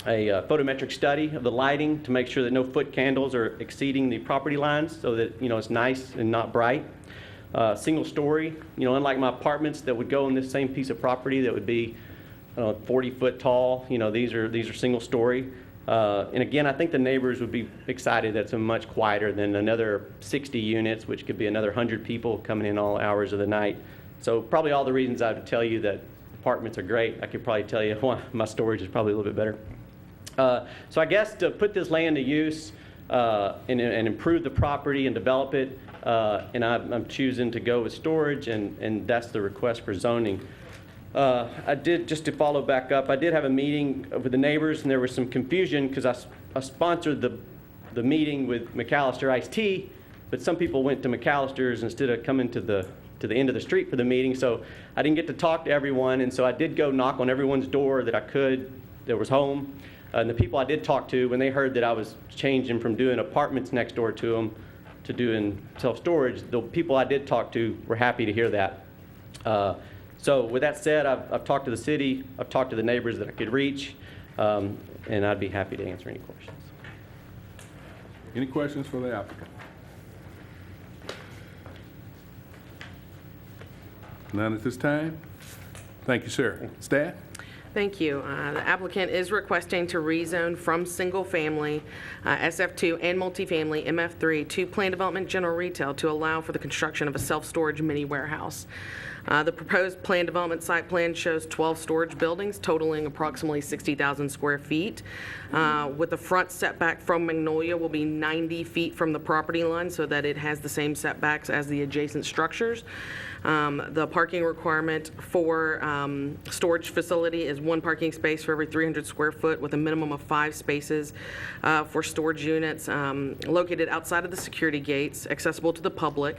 photometric study of the lighting to make sure that no foot candles are exceeding the property lines, so that it's nice and not bright. Single story, unlike my apartments that would go on this same piece of property that would be 40 foot tall. These are single story. And again, I think the neighbors would be excited. That's much quieter than another 60 units, which could be another 100 people coming in all hours of the night. So probably all the reasons I would tell you that apartments are great, I could probably tell you why my storage is probably a little bit better. So I guess to put this land to use and improve the property and develop it, and I'm choosing to go with storage, and that's the request for zoning. I did, just to follow back up, I did have a meeting with the neighbors, and there was some confusion because I sponsored the meeting with McAllister Iced Tea, but some people went to McAllister's instead of coming to the end of the street for the meeting, so I didn't get to talk to everyone, and so I did go knock on everyone's door that I could that was home. And the people I did talk to, when they heard that I was changing from doing apartments next door to them to doing self-storage, the people I did talk to were happy to hear that. So with that said, I've talked to the city, I've talked to the neighbors that I could reach, and I'd be happy to answer any questions. Any questions for the applicant? None at this time? Thank you, sir. Staff? Thank you. The applicant is requesting to rezone from single-family, SF2, and multifamily, MF3, to planned development general retail to allow for the construction of a self-storage mini warehouse. The proposed plan development site plan shows 12 storage buildings totaling approximately 60,000 square feet, with the front setback from Magnolia will be 90 feet from the property line so that it has the same setbacks as the adjacent structures. The parking requirement for storage facility is 1 parking space for every 300 square foot with a minimum of 5 spaces for storage units located outside of the security gates, accessible to the public.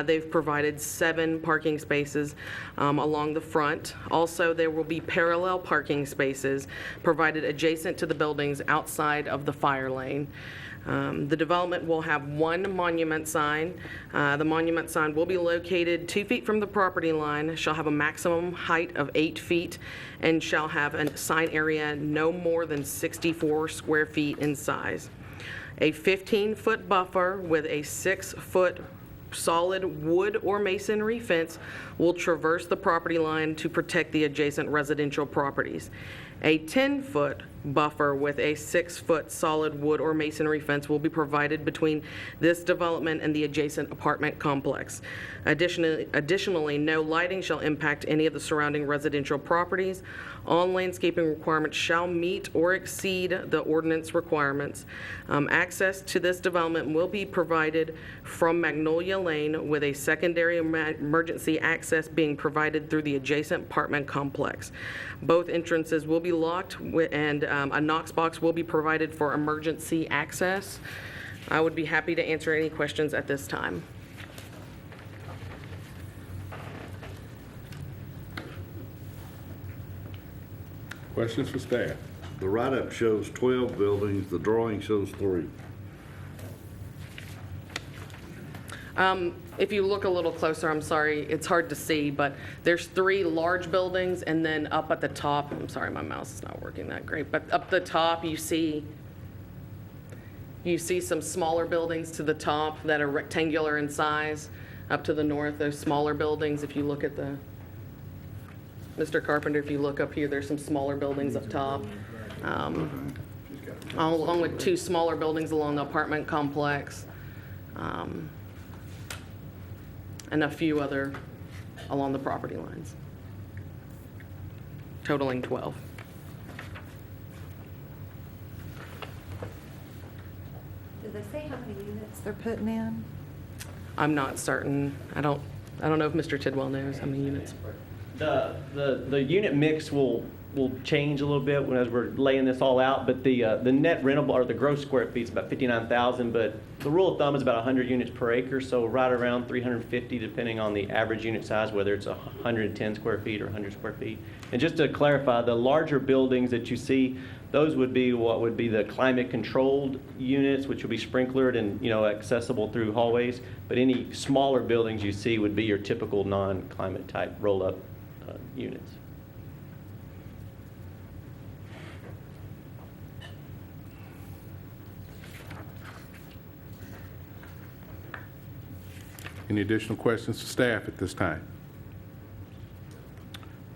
They've provided 7 parking spaces along the front. Also, there will be parallel parking spaces provided adjacent to the buildings outside of the fire lane. The development will have 1 monument sign. The monument sign will be located 2 feet from the property line, shall have a maximum height of 8 feet, and shall have a sign area no more than 64 square feet in size. A 15-foot buffer with a 6-foot solid wood or masonry fence will traverse the property line to protect the adjacent residential properties. A 10-foot buffer with a 6-foot solid wood or masonry fence will be provided between this development and the adjacent apartment complex. Additionally, no lighting shall impact any of the surrounding residential properties. All landscaping requirements shall meet or exceed the ordinance requirements. Access to this development will be provided from Magnolia Lane, with a secondary emergency access being provided through the adjacent apartment complex. Both entrances will be locked, and a Knox box will be provided for emergency access. I would be happy to answer any questions at this time. Questions for staff? The write-up shows 12 buildings, the drawing shows 3. If you look a little closer, I'm sorry, it's hard to see, but there's 3 large buildings, and then up at the top, I'm sorry, my mouse is not working that great, but up the top, you see some smaller buildings to the top that are rectangular in size. Up to the north, those smaller buildings, if you look at Mr. Carpenter, if you look up here, there's some smaller buildings up top. Along with 2 smaller buildings along the apartment complex. And a few other along the property lines, totaling 12. Did they say how many units they're putting in? I'm not certain. I don't know if Mr. Tidwell knows how many units. The unit mix will change a little bit as we're laying this all out, but the net rentable, or the gross square feet, is about 59,000, but the rule of thumb is about 100 units per acre, so right around 350, depending on the average unit size, whether it's 110 square feet or 100 square feet. And just to clarify, the larger buildings that you see, those would be what would be the climate-controlled units, which would be sprinklered and, accessible through hallways. But any smaller buildings you see would be your typical non-climate type roll-up units. Any additional questions to staff at this time?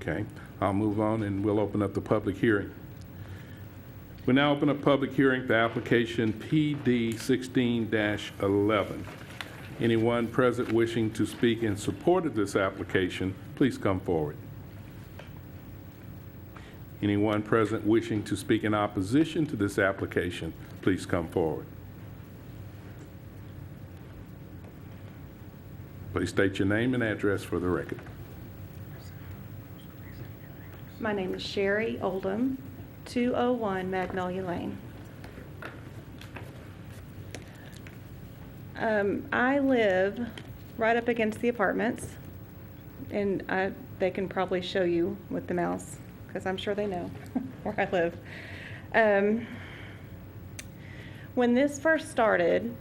Okay, I'll move on and we'll open up the public hearing. We now open up public hearing for application PD 16-11. Anyone present wishing to speak in support of this application, please come forward. Anyone present wishing to speak in opposition to this application, please come forward. Please state your name and address for the record. My name is Sherry Oldham, 201 Magnolia Lane. I live right up against the apartments, and they can probably show you with the mouse, because I'm sure they know where I live. When this first started,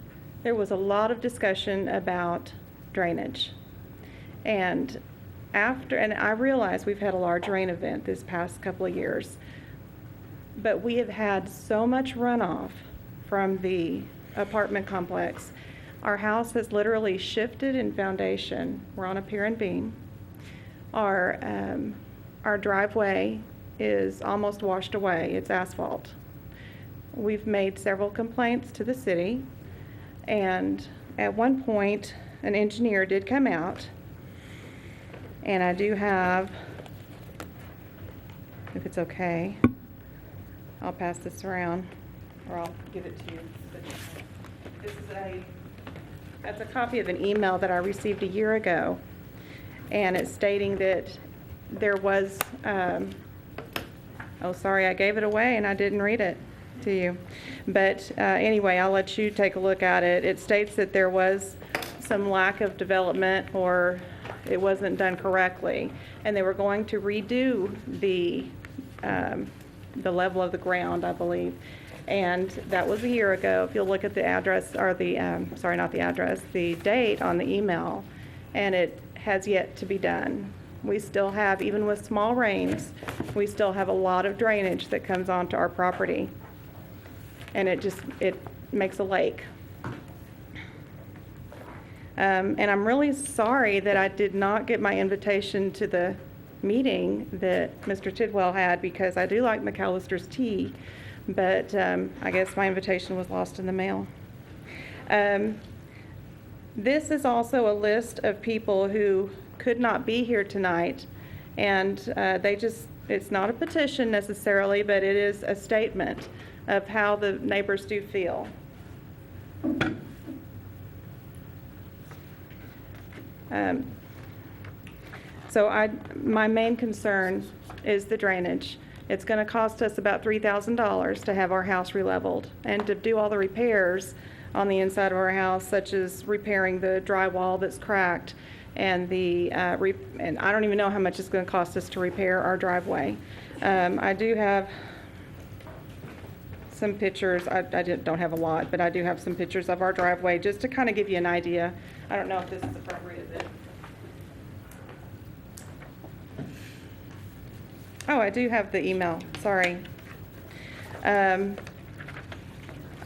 there was a lot of discussion about drainage. And I realize we've had a large rain event this past couple of years, but we have had so much runoff from the apartment complex. Our house has literally shifted in foundation. We're on a pier and beam. Our driveway is almost washed away. It's asphalt. We've made several complaints to the city, and at one point, an engineer did come out And I do have, if it's okay, I'll pass this around, or I'll give it to you. This is that's a copy of an email that I received a year ago, and it's stating that there was, oh, sorry, I gave it away and I didn't read it to you. But anyway, I'll let you take a look at it. It states that there was some lack of development, or it wasn't done correctly, and they were going to redo the level of the ground, I believe. And that was a year ago. If you'll look at the address, or the, sorry, not the address, the date on the email, and it has yet to be done. We still have, even with small rains, we still have a lot of drainage that comes onto our property. And it makes a lake. And I'm really sorry that I did not get my invitation to the meeting that Mr. Tidwell had, because I do like McAllister's tea, but I guess my invitation was lost in the mail. This is also a list of people who could not be here tonight, and it's not a petition necessarily, but it is a statement of how the neighbors do feel. So my main concern is the drainage. It's going to cost us about $3,000 to have our house re-leveled and to do all the repairs on the inside of our house, such as repairing the drywall that's cracked and and I don't even know how much it's going to cost us to repair our driveway. I do have some pictures. I don't have a lot, but I do have some pictures of our driveway just to kind of give you an idea. I don't know if this is appropriate. Oh, I do have the email. Sorry. I'll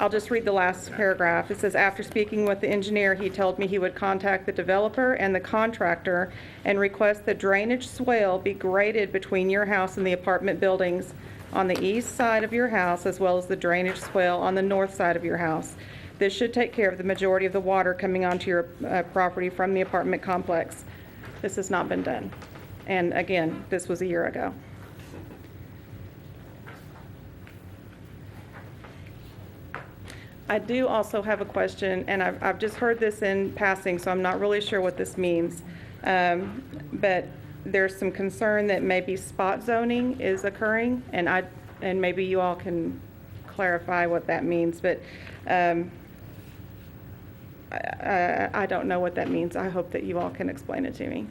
just read the last paragraph. It says, after speaking with the engineer, he told me he would contact the developer and the contractor and request the drainage swale be graded between your house and the apartment buildings on the east side of your house, as well as the drainage swale on the north side of your house. This should take care of the majority of the water coming onto your property from the apartment complex. This has not been done. And again, this was a year ago. I do also have a question, and I've just heard this in passing, so I'm not really sure what this means. But there's some concern that maybe spot zoning is occurring, and maybe you all can clarify what that means. But I don't know what that means. I hope that you all can explain it to me.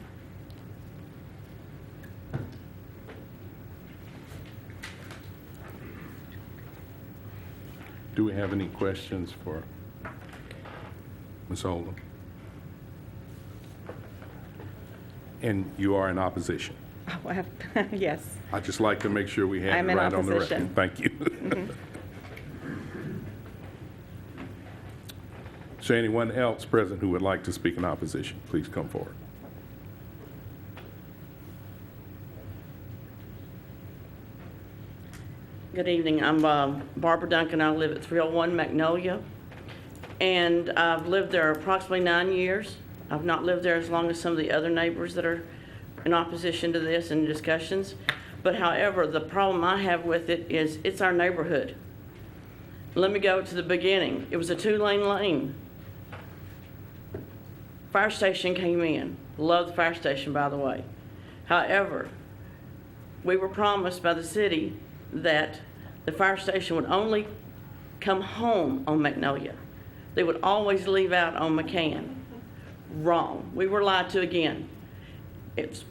Do we have any questions for Ms. Oldham? And you are in opposition? Well, yes. I'd just like to make sure we have it right on the record. Thank you. Mm-hmm. Is there anyone else present who would like to speak in opposition? Please come forward. Good evening. I'm Barbara Duncan. I live at 301 Magnolia, and I've lived there approximately 9 years. I've not lived there as long as some of the other neighbors that are in opposition to this and discussions. But however, the problem I have with it is it's our neighborhood. Let me go to the beginning. It was a 2-lane lane. Fire station came in. Love the fire station, by the way. However, we were promised by the city that the fire station would only come home on Magnolia. They would always leave out on McCann. Wrong. We were lied to again. It's,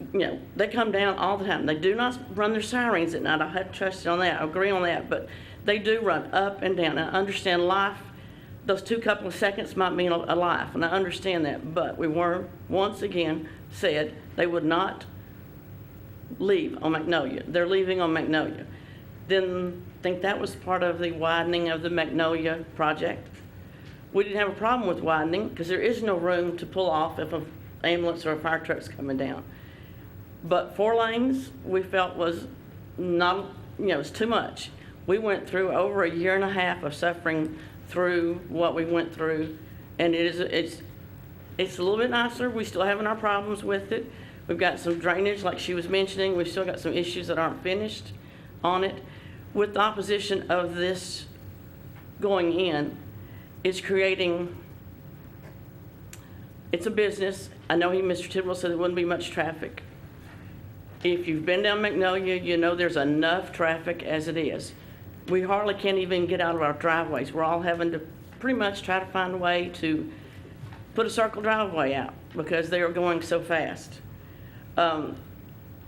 they come down all the time. They do not run their sirens at night. I have trusted on that. I agree on that. But they do run up and down. And I understand life, those couple of seconds might mean a life, and I understand that. But we were, once again, said they would not leave on Magnolia. They're leaving on Magnolia. Didn't think that was part of the widening of the Magnolia project. We didn't have a problem with widening because there is no room to pull off if an ambulance or a fire truck's coming down. But 4 lanes we felt was not, it's too much. We went through over a year and a half of suffering through what we went through, and it's a little bit nicer. We still having our problems with it, We've got some drainage, like she was mentioning. We've still got some issues that aren't finished on it. With the opposition of this going in, it's creating, it's a business. I know Mr. Tidwell said there wouldn't be much traffic. If you've been down Magnolia, you know there's enough traffic as it is. We hardly can't even get out of our driveways. We're all having to pretty much try to find a way to put a circle driveway out because they are going so fast. I'm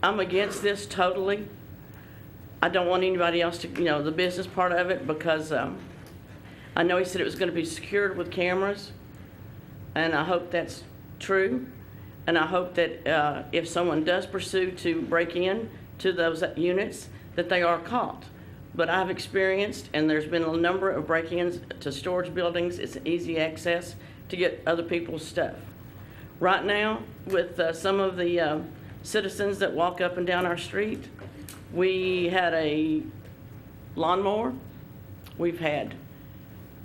against this totally. I don't want anybody else to, the business part of it, because I know he said it was going to be secured with cameras, and I hope that's true. And I hope that if someone does pursue to break in to those units, that they are caught. But I've experienced, and there's been a number of break-ins to storage buildings. It's easy access to get other people's stuff. Right now, with some of the citizens that walk up and down our street, we had a lawnmower. We've had,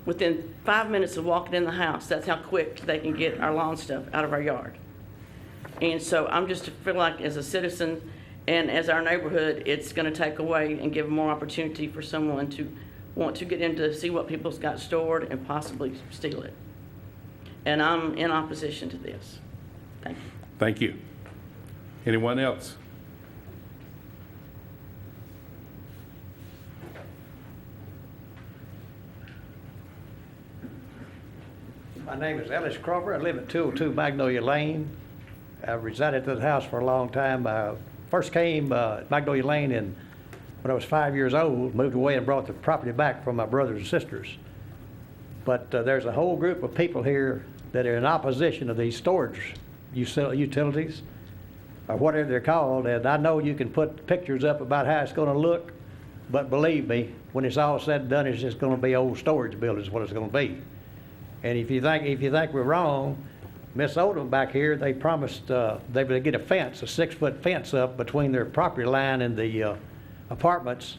within 5 minutes of walking in the house, that's how quick they can get our lawn stuff out of our yard. And so I'm just feel like as a citizen and as our neighborhood, it's going to take away and give more opportunity for someone to want to get in to see what people's got stored and possibly steal it. And I'm in opposition to this. Thank you. Thank you. Anyone else? My name is Ellis Crawford. I live at 202 Magnolia Lane. I've resided at the house for a long time. I first came Magnolia Lane when I was 5 years old, moved away and brought the property back from my brothers and sisters. But there's a whole group of people here that are in opposition to these storage utilities, or whatever they're called. And I know you can put pictures up about how it's going to look, but believe me, when it's all said and done, it's just going to be old storage buildings, what it's going to be. And if you think we're wrong, Miss Odom back here, they promised they would get a fence, a 6-foot fence up between their property line and the apartments,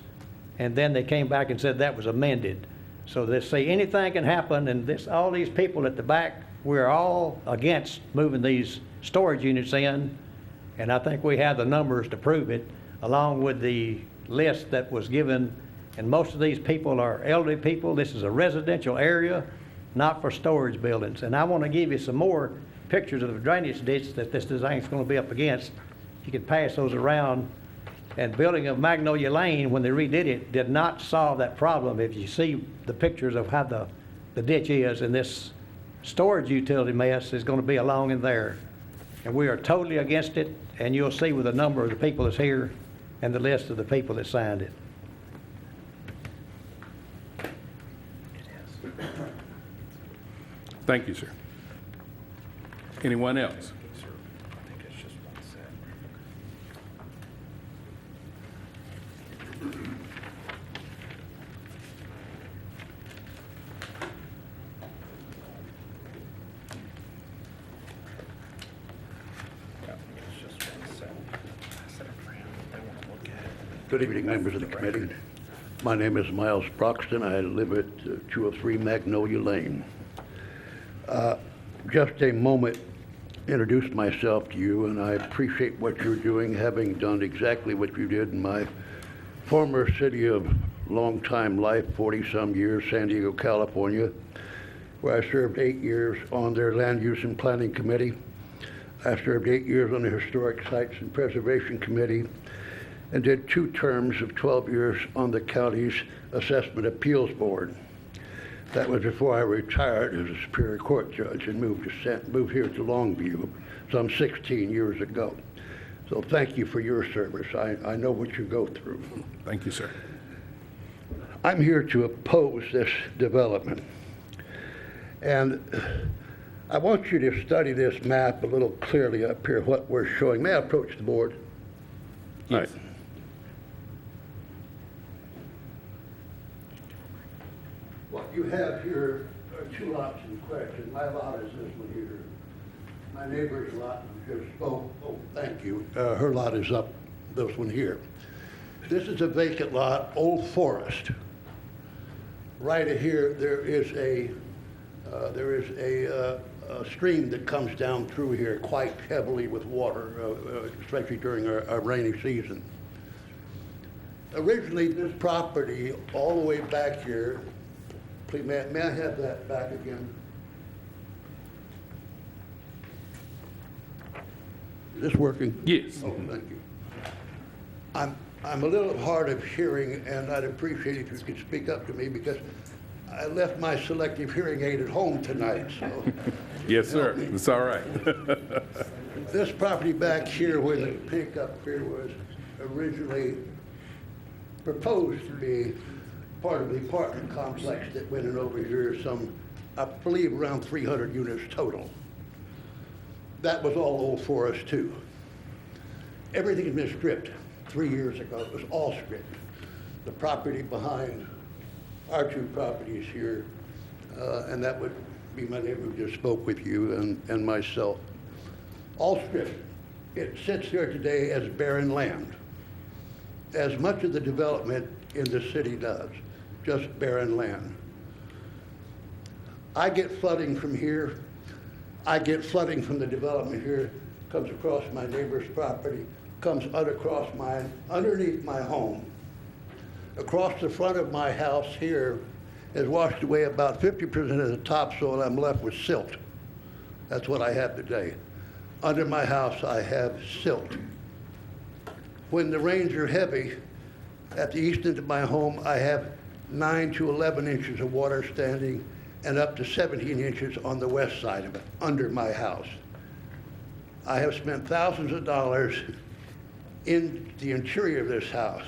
and then they came back and said that was amended. So they say anything can happen, and all these people at the back, we're all against moving these storage units in, and I think we have the numbers to prove it, along with the list that was given. And most of these people are elderly people. This is a residential area, not for storage buildings. And I want to give you some more pictures of the drainage ditch that this design is going to be up against. You could pass those around. And building of Magnolia Lane, when they redid it, did not solve that problem. If you see the pictures of how the ditch is, and this storage utility mess is going to be along in there. And we are totally against it, and you'll see with the number of the people that's here and the list of the people that signed it. Thank you, sir. Anyone else? Good evening, members of the committee. My name is Miles Broxton. I live at 203 Magnolia Lane. Just a moment, introduce myself to you, and I appreciate what you're doing, having done exactly what you did in my former city of long-time life, 40-some years, San Diego, California, where I served 8 years on their Land Use and Planning Committee. I served 8 years on the Historic Sites and Preservation Committee, and did 2 terms of 12 years on the county's Assessment Appeals Board. That was before I retired as a Superior Court judge and moved here to Longview some 16 years ago. So thank you for your service. I know what you go through. Thank you, sir. I'm here to oppose this development. And I want you to study this map a little clearly up here, what we're showing. May I approach the board? Yes. What you have here are 2 lots in question. My lot is this one here. My neighbor's lot just spoke. Oh, thank you. Her lot is up, this one here. This is a vacant lot, old forest. Right here, there is a stream that comes down through here quite heavily with water, especially during our rainy season. Originally, this property, all the way back here, please, may I have that back again? Is this working? Yes. Oh, thank you. I'm a little hard of hearing, and I'd appreciate if you could speak up to me because I left my selective hearing aid at home tonight, so. Yes, sir. It's all right. This property back here where the pickup here was originally proposed to be part of the apartment complex that went in over here, some, I believe, around 300 units total. That was all Old Forest too. Everything has been stripped 3 years ago. It was all stripped. The property behind our two properties here, and that would be my neighbor who just spoke with you and myself. All stripped. It sits there today as barren land, as much of the development in the city does, just barren land. I get flooding from here. I get flooding from the development here, comes across my neighbor's property, comes across mine, underneath my home. Across the front of my house here has washed away about 50% of the topsoil. I'm left with silt. That's what I have today. Under my house, I have silt. When the rains are heavy, at the east end of my home, I have 9 to 11 inches of water standing and up to 17 inches on the west side of it, under my house. I have spent thousands of dollars in the interior of this house.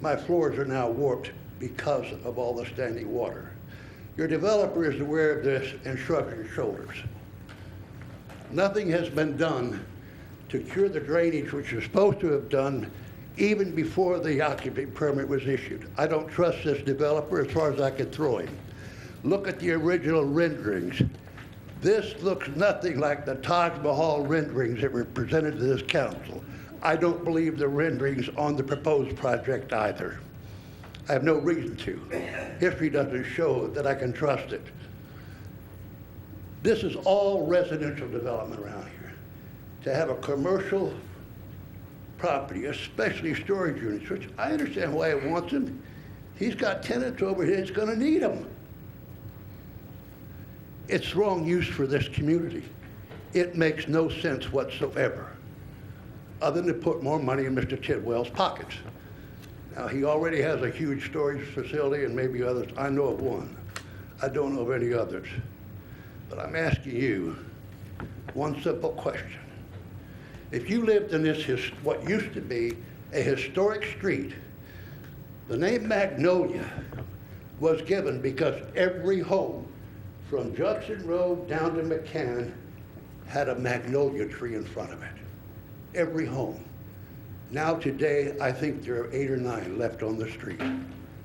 My floors are now warped because of all the standing water. Your developer is aware of this and shrugs his shoulders. Nothing has been done to cure the drainage, which is supposed to have done even before the occupancy permit was issued. I don't trust this developer as far as I could throw him. Look at the original renderings. This looks nothing like the Taj Mahal renderings that were presented to this council. I don't believe the renderings on the proposed project either. I have no reason to. History doesn't show that I can trust it. This is all residential development around here. To have a commercial property, especially storage units, which I understand why he wants them. He's got tenants over here that's gonna need them. It's wrong use for this community. It makes no sense whatsoever, other than to put more money in Mr. Tidwell's pockets. Now, he already has a huge storage facility and maybe others. I know of one. I don't know of any others. But I'm asking you one simple question. If you lived in this, what used to be a historic street, the name Magnolia was given because every home from Judson Road down to McCann had a magnolia tree in front of it. Every home. Now today, I think there are 8 or 9 left on the street.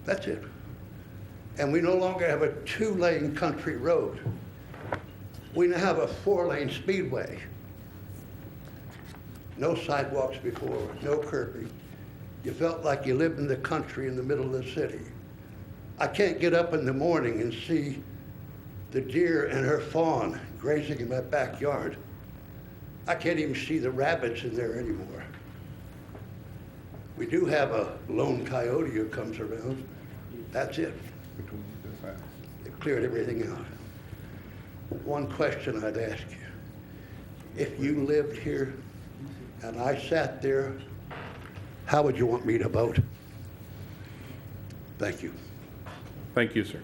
That's it. And we no longer have a 2-lane country road. We now have a 4-lane speedway. No sidewalks before, no curbing. You felt like you lived in the country in the middle of the city. I can't get up in the morning and see the deer and her fawn grazing in my backyard. I can't even see the rabbits in there anymore. We do have a lone coyote who comes around. That's it. They've cleared everything out. One question I'd ask you. If you lived here and I sat there, how would you want me to vote? Thank you. Thank you, sir.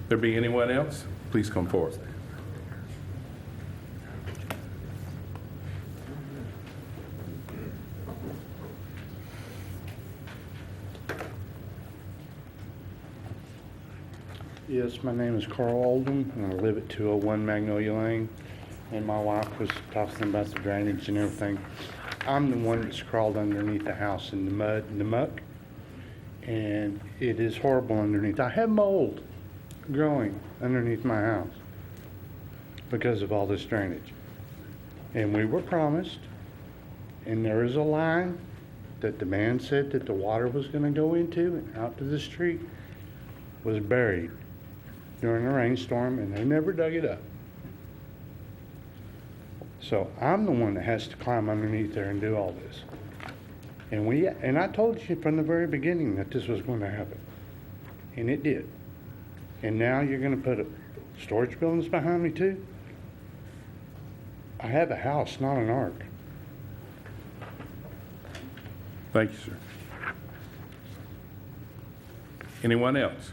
There be anyone else? Please come forward. Yes, my name is Carl Oldham, and I live at 201 Magnolia Lane, and my wife was talking about the drainage and everything. I'm the one that's crawled underneath the house in the mud and the muck, and it is horrible underneath. I have mold growing underneath my house because of all this drainage. And we were promised, and there is a line that the man said that the water was gonna go into and out to the street was buried during a rainstorm, and they never dug it up. So I'm the one that has to climb underneath there and do all this. And I told you from the very beginning that this was going to happen. And it did. And now you're going to put storage buildings behind me too? I have a house, not an ark. Thank you, sir. Anyone else?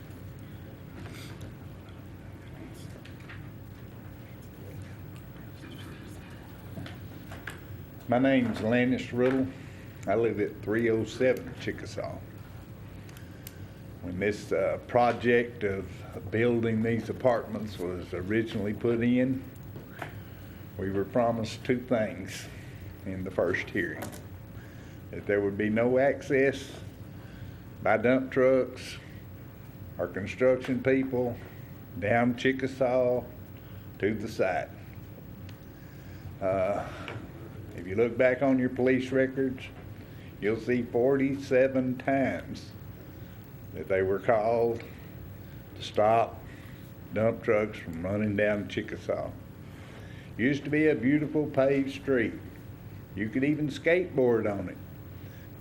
My name's Lannis Riddle. I live at 307 Chickasaw. When this project of building these apartments was originally put in, we were promised two things in the first hearing. That there would be no access by dump trucks or construction people down Chickasaw to the site. If you look back on your police records, you'll see 47 times that they were called to stop dump trucks from running down Chickasaw. Used to be a beautiful paved street. You could even skateboard on it.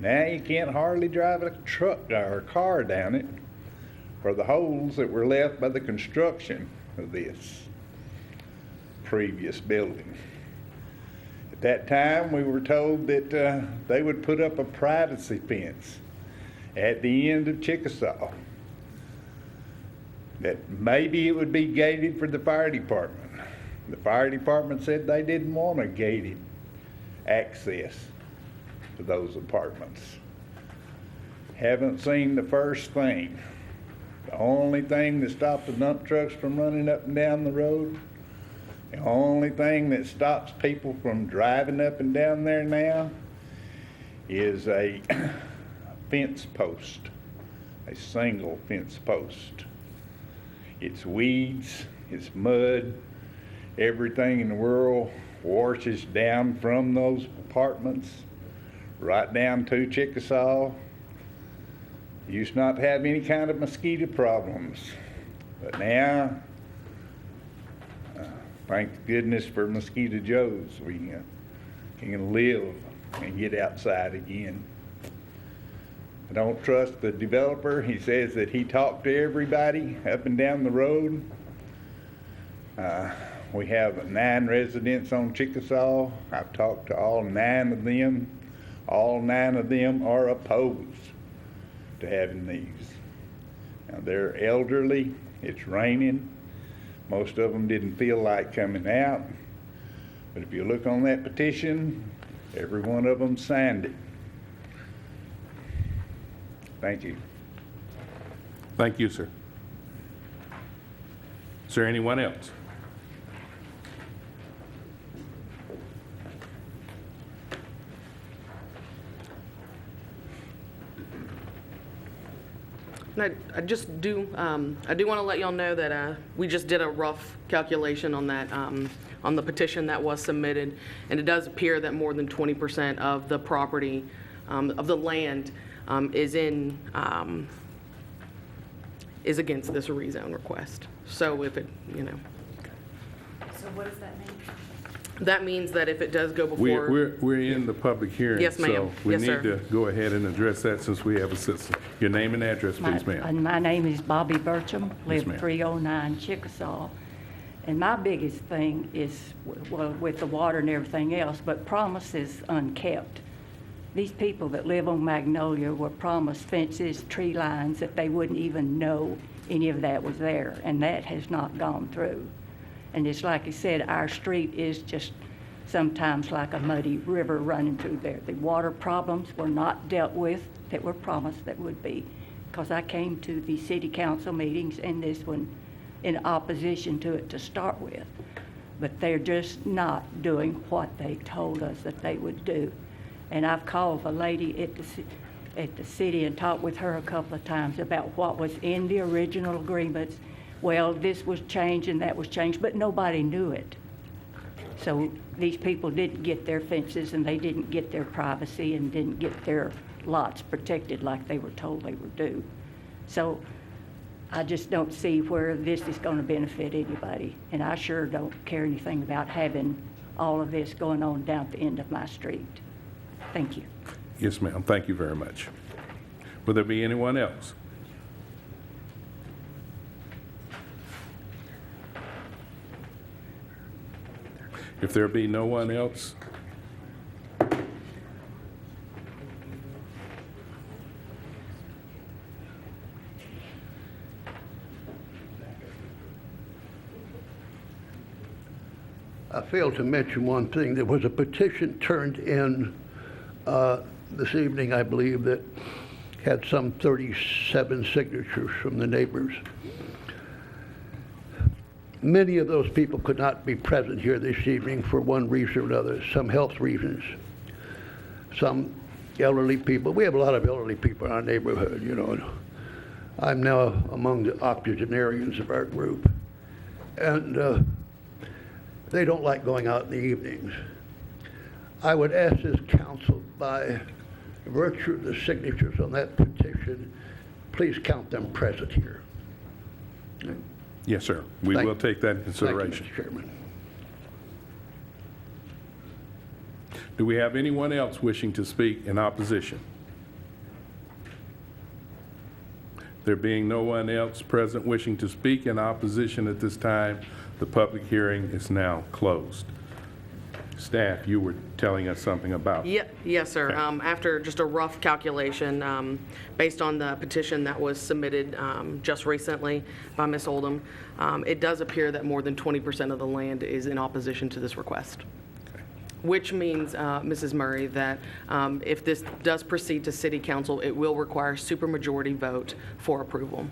Now you can't hardly drive a truck or a car down it for the holes that were left by the construction of this previous building. At that time, we were told that they would put up a privacy fence at the end of Chickasaw. That maybe it would be gated for the fire department. The fire department said they didn't want a gated access to those apartments. Haven't seen the first thing. The only thing that stopped the dump trucks from running up and down the road, the only thing that stops people from driving up and down there now is a fence post, a single fence post. It's weeds, it's mud, everything in the world washes down from those apartments right down to Chickasaw. Used not to have any kind of mosquito problems, but now, thank goodness for Mosquito Joes, we can live and get outside again. I don't trust the developer. He says that he talked to everybody up and down the road. We have 9 residents on Chickasaw. I've talked to all 9 of them. All 9 of them are opposed to having these. Now they're elderly, it's raining. Most of them didn't feel like coming out. But if you look on that petition, every one of them signed it. Thank you. Thank you, sir. Is there anyone else? And I just do, I do want to let y'all know that we just did a rough calculation on that, on the petition that was submitted, and it does appear that more than 20% of the property, of the land, is against this rezone request. So if it, you know. So what does that mean? That means that if it does go before. We're in the public hearing. Yes, ma'am. So we Yes, need sir. to go ahead and address that since we have a citizen. Your name and address, please, ma'am. My name is Bobby Burcham, Yes, live ma'am. 309 Chickasaw. And my biggest thing is, well, with the water and everything else, but promises unkept. These people that live on Magnolia were promised fences, tree lines, that they wouldn't even know any of that was there, and that has not gone through. And it's like I said, our street is just sometimes like a muddy river running through there. The water problems were not dealt with that were promised that would be, because I came to the city council meetings and this one in opposition to it to start with. But they're just not doing what they told us that they would do. And I've called the lady at the city and talked with her a couple of times about what was in the original agreements. Well, this was changed and that was changed, but nobody knew it. So these people didn't get their fences, and they didn't get their privacy, and didn't get their lots protected like they were told they were due. So I just don't see where this is going to benefit anybody, and I sure don't care anything about having all of this going on down at the end of my street. Thank you. Yes, ma'am. Thank you very much. Will there be anyone else? If there be no one else, I failed to mention one thing. There was a petition turned in this evening, I believe, that had some 37 signatures from the neighbors. Many of those people could not be present here this evening for one reason or another, some health reasons, some elderly people. We have a lot of elderly people in our neighborhood, you know. I'm now among the octogenarians of our group. And they don't like going out in the evenings. I would ask this council, by virtue of the signatures on that petition, please count them present here. yes, sir. We will take that in consideration. Thank you, Mr. Chairman. Do we have anyone else wishing to speak in opposition? There being no one else present wishing to speak in opposition at this time, the public hearing is now closed. Staff, you were telling us something about. Yes, sir. After just a rough calculation, based on the petition that was submitted just recently by Ms. Oldham, it does appear that more than 20% of the land is in opposition to this request. Which means, Mrs. Murray, that if this does proceed to City Council, it will require supermajority vote for approval.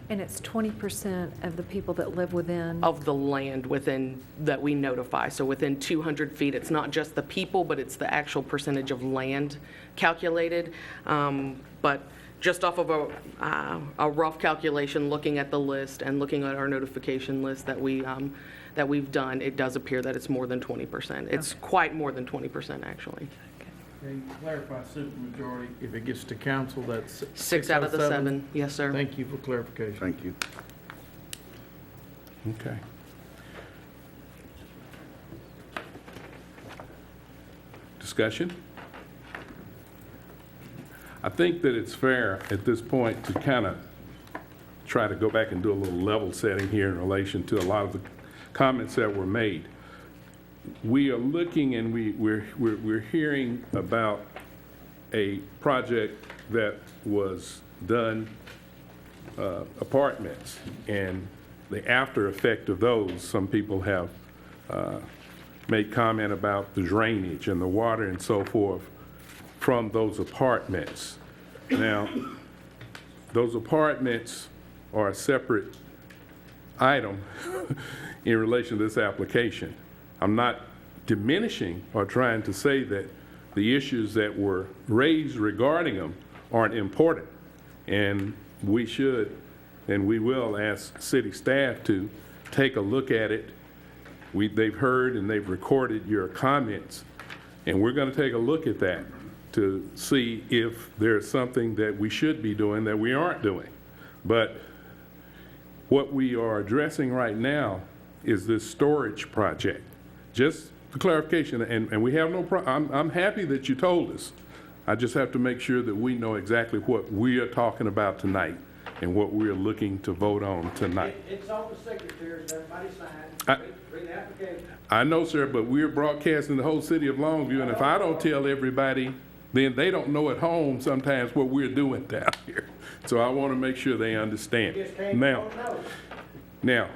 And it's 20% of the people that live within? Of the land within, that we notify. So within 200 feet, it's not just the people, but it's the actual percentage of land calculated. But just off of a rough calculation, looking at the list and looking at our notification list that we've done, it does appear that it's more than 20%. It's quite more than 20%, actually. Can you clarify supermajority? If it gets to council, that's Six out of the seven. Yes, sir. Thank you for clarification. Thank you. Okay. Discussion? I think that it's fair at this point to kind of try to go back and do a little level setting here in relation to a lot of the comments that were made. We are looking and we're hearing about a project that was done, apartments, and the after effect of those. Some people have made comment about the drainage and the water and so forth from those apartments. Now, those apartments are a separate item in relation to this application. I'm not diminishing or trying to say that the issues that were raised regarding them aren't important. And we should, and we will ask city staff to take a look at it. They've heard and they've recorded your comments, and we're going to take a look at that to see if there's something that we should be doing that we aren't doing. But what we are addressing right now is this storage project. Just for clarification, and we have no problem. I'm happy that you told us. I just have to make sure that we know exactly what we are talking about tonight and what we are looking to vote on tonight. It's on the signatures, everybody signed. Read the application. I know, sir, but we're broadcasting the whole city of Longview, and if I don't tell everybody, then they don't know at home sometimes what we're doing down here. So I want to make sure they understand. Now,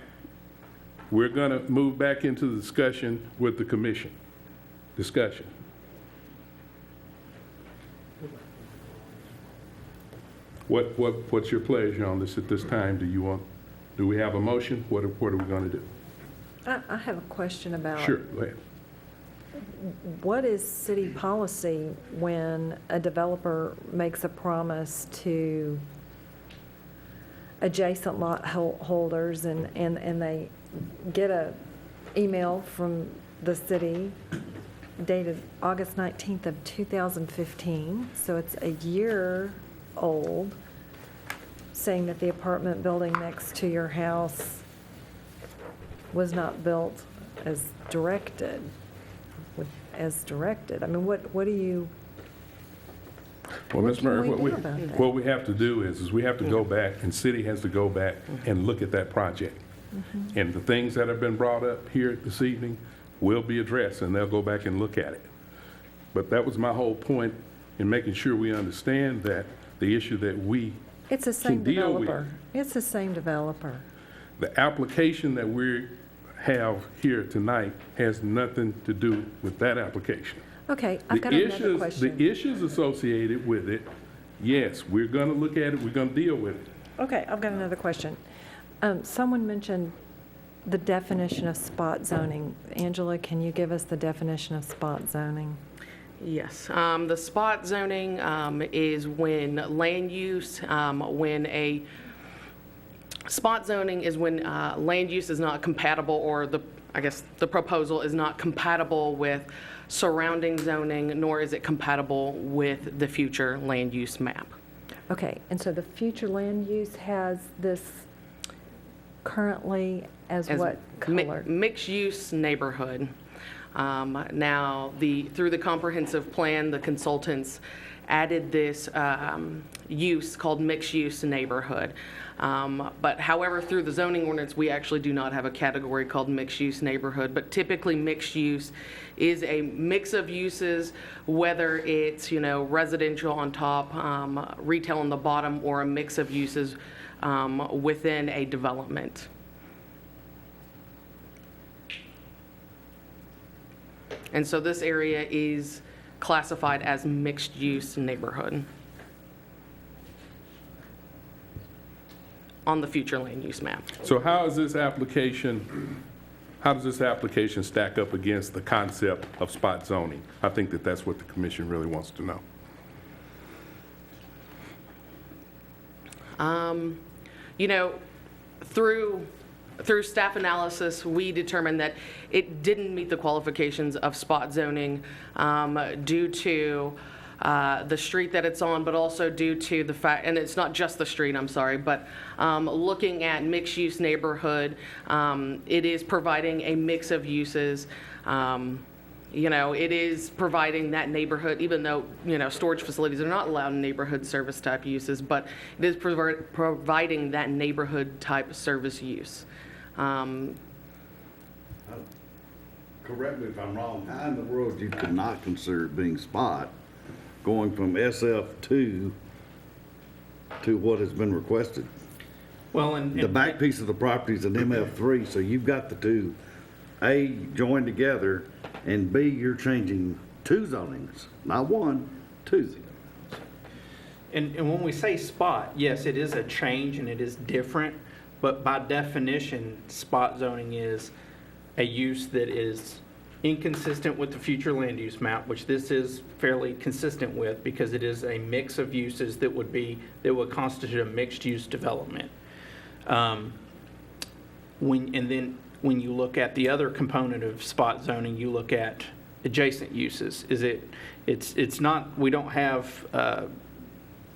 we're going to move back into the discussion with the commission. Discussion. What's your pleasure on this at this time? Do we have a motion? What are we going to do? I have a question about. Sure, go ahead. What is city policy when a developer makes a promise to adjacent lot holders and they get a email from the city dated August 19th of 2015, so it's a year old, saying that the apartment building next to your house was not built as directed. I mean, what do you? Well, Ms. Murray, what can we do about that? what we have to do is we have to go back, and city has to go back and look at that project. And the things that have been brought up here this evening will be addressed, and they'll go back and look at it. But that was my whole point in making sure we understand that the issue that we It's the same can deal with. developer. It's the same developer. The application that we have here tonight has nothing to do with that application. Okay, I've got another question. The issues associated with it, yes, we're going to look at it, we're going to deal with it. Okay, I've got another question. Someone mentioned the definition of spot zoning. Angela, can you give us the definition of spot zoning? Yes, the spot zoning is when land use, spot zoning is when land use is not compatible, or the proposal is not compatible with surrounding zoning, nor is it compatible with the future land use map. Okay, and so the future land use has this currently as what color? Mixed-use neighborhood. Now, through the comprehensive plan, the consultants added this use called mixed-use neighborhood. But however, through the zoning ordinance, we actually do not have a category called mixed-use neighborhood. But typically, mixed use is a mix of uses, whether it's, residential on top, retail on the bottom, or a mix of uses within a development. And so this area is classified as mixed-use neighborhood on the future land use map. So how does this application stack up against the concept of spot zoning? I think that's what the commission really wants to know. Through staff analysis, we determined that it didn't meet the qualifications of spot zoning due to the street that it's on, but also due to the fact, and it's not just the street, I'm sorry, but looking at mixed-use neighborhood, it is providing a mix of uses. It is providing that neighborhood, even though, storage facilities are not allowed in neighborhood service type uses, but it is providing that neighborhood type service use. Correct me if I'm wrong, how in the world you could not consider it being spot, going from SF2 to what has been requested? Well, The back piece of the property is an MF3, so you've got the two, A, joined together, and B, you're changing two zonings, not one, two. And when we say spot, yes, it is a change and it is different, but by definition, spot zoning is a use that is inconsistent with the future land use map, which this is fairly consistent with because it is a mix of uses that would constitute a mixed-use development. When you look at the other component of spot zoning, you look at adjacent uses. It's not, we don't have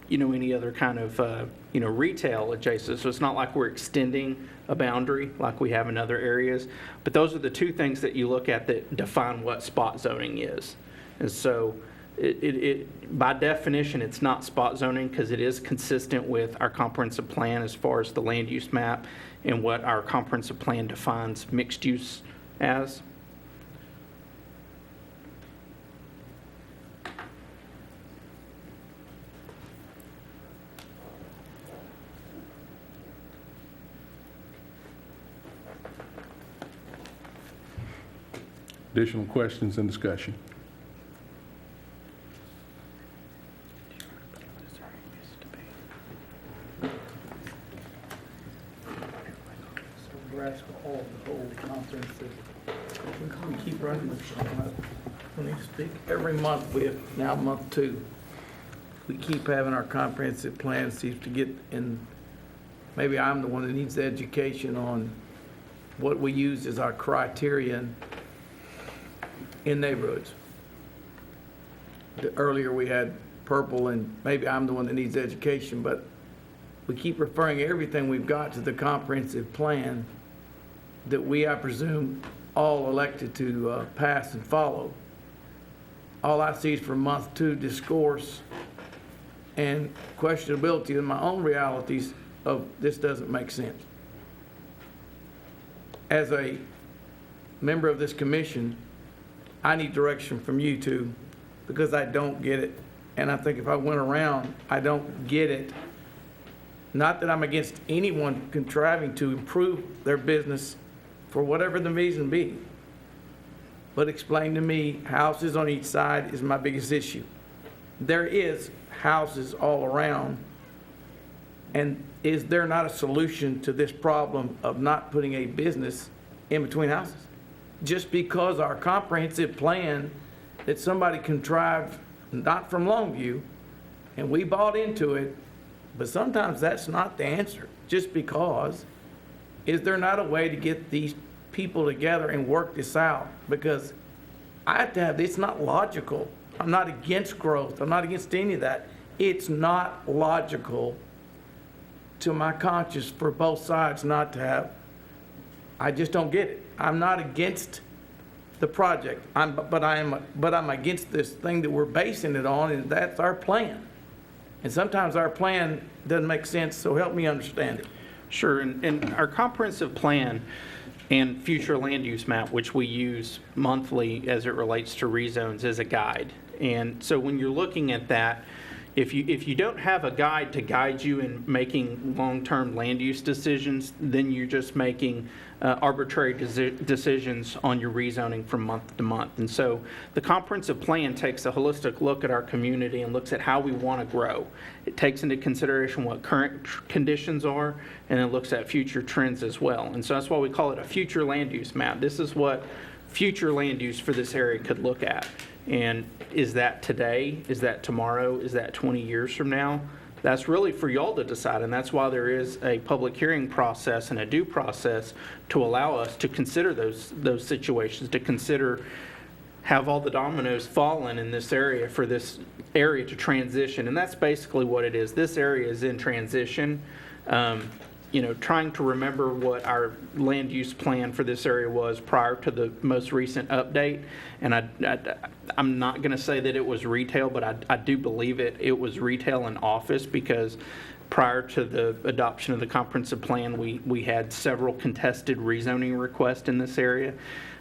any other kind of retail adjacent, so it's not like we're extending a boundary like we have in other areas. But those are the two things that you look at that define what spot zoning is. And so by definition, it's not spot zoning because it is consistent with our comprehensive plan as far as the land use map and what our comprehensive plan defines mixed use as. Additional questions and discussion? Nebraska Hall, the whole conference that we keep running with. We need to speak every month. We have now month 2. We keep having our comprehensive plan, seems to get in. Maybe I'm the one that needs the education on what we use as our criterion in neighborhoods. Earlier, we had purple, and maybe I'm the one that needs education, but we keep referring everything we've got to the comprehensive plan that we, I presume, all elected to pass and follow. All I see is from month 2 discourse and questionability in my own realities of this doesn't make sense. As a member of this commission, I need direction from you two because I don't get it. And I think if I went around, I don't get it. Not that I'm against anyone contriving to improve their business for whatever the reason be. But explain to me, houses on each side is my biggest issue. There is houses all around. And is there not a solution to this problem of not putting a business in between houses? Just because our comprehensive plan that somebody contrived, not from Longview, and we bought into it, but sometimes that's not the answer. Just because, is there not a way to get these people together and work this out? Because I have to have, it's not logical. I'm not against growth. I'm not against any of that. It's not logical to my conscience for both sides not to have. I just don't get it. I'm not against the project. But I'm against this thing that we're basing it on, and that's our plan. And sometimes our plan doesn't make sense, so help me understand it. Sure, and our comprehensive plan and future land use map, which we use monthly as it relates to rezones, is a guide. And so when you're looking at that, if you don't have a guide to guide you in making long-term land use decisions, then you're just making arbitrary decisions on your rezoning from month to month. And so the comprehensive plan takes a holistic look at our community and looks at how we want to grow. It takes into consideration what current conditions are, and then looks at future trends as well. And so that's why we call it a future land use map. This is what future land use for this area could look at. And is that today? Is that tomorrow? Is that 20 years from now? That's really for y'all to decide, and that's why there is a public hearing process and a due process to allow us to consider those situations, to consider have all the dominoes fallen in this area for this area to transition. And that's basically what it is. This area is in transition. Trying to remember what our land use plan for this area was prior to the most recent update. And I'm not going to say that it was retail, but I do believe it was retail and office, because prior to the adoption of the comprehensive plan, we had several contested rezoning requests in this area.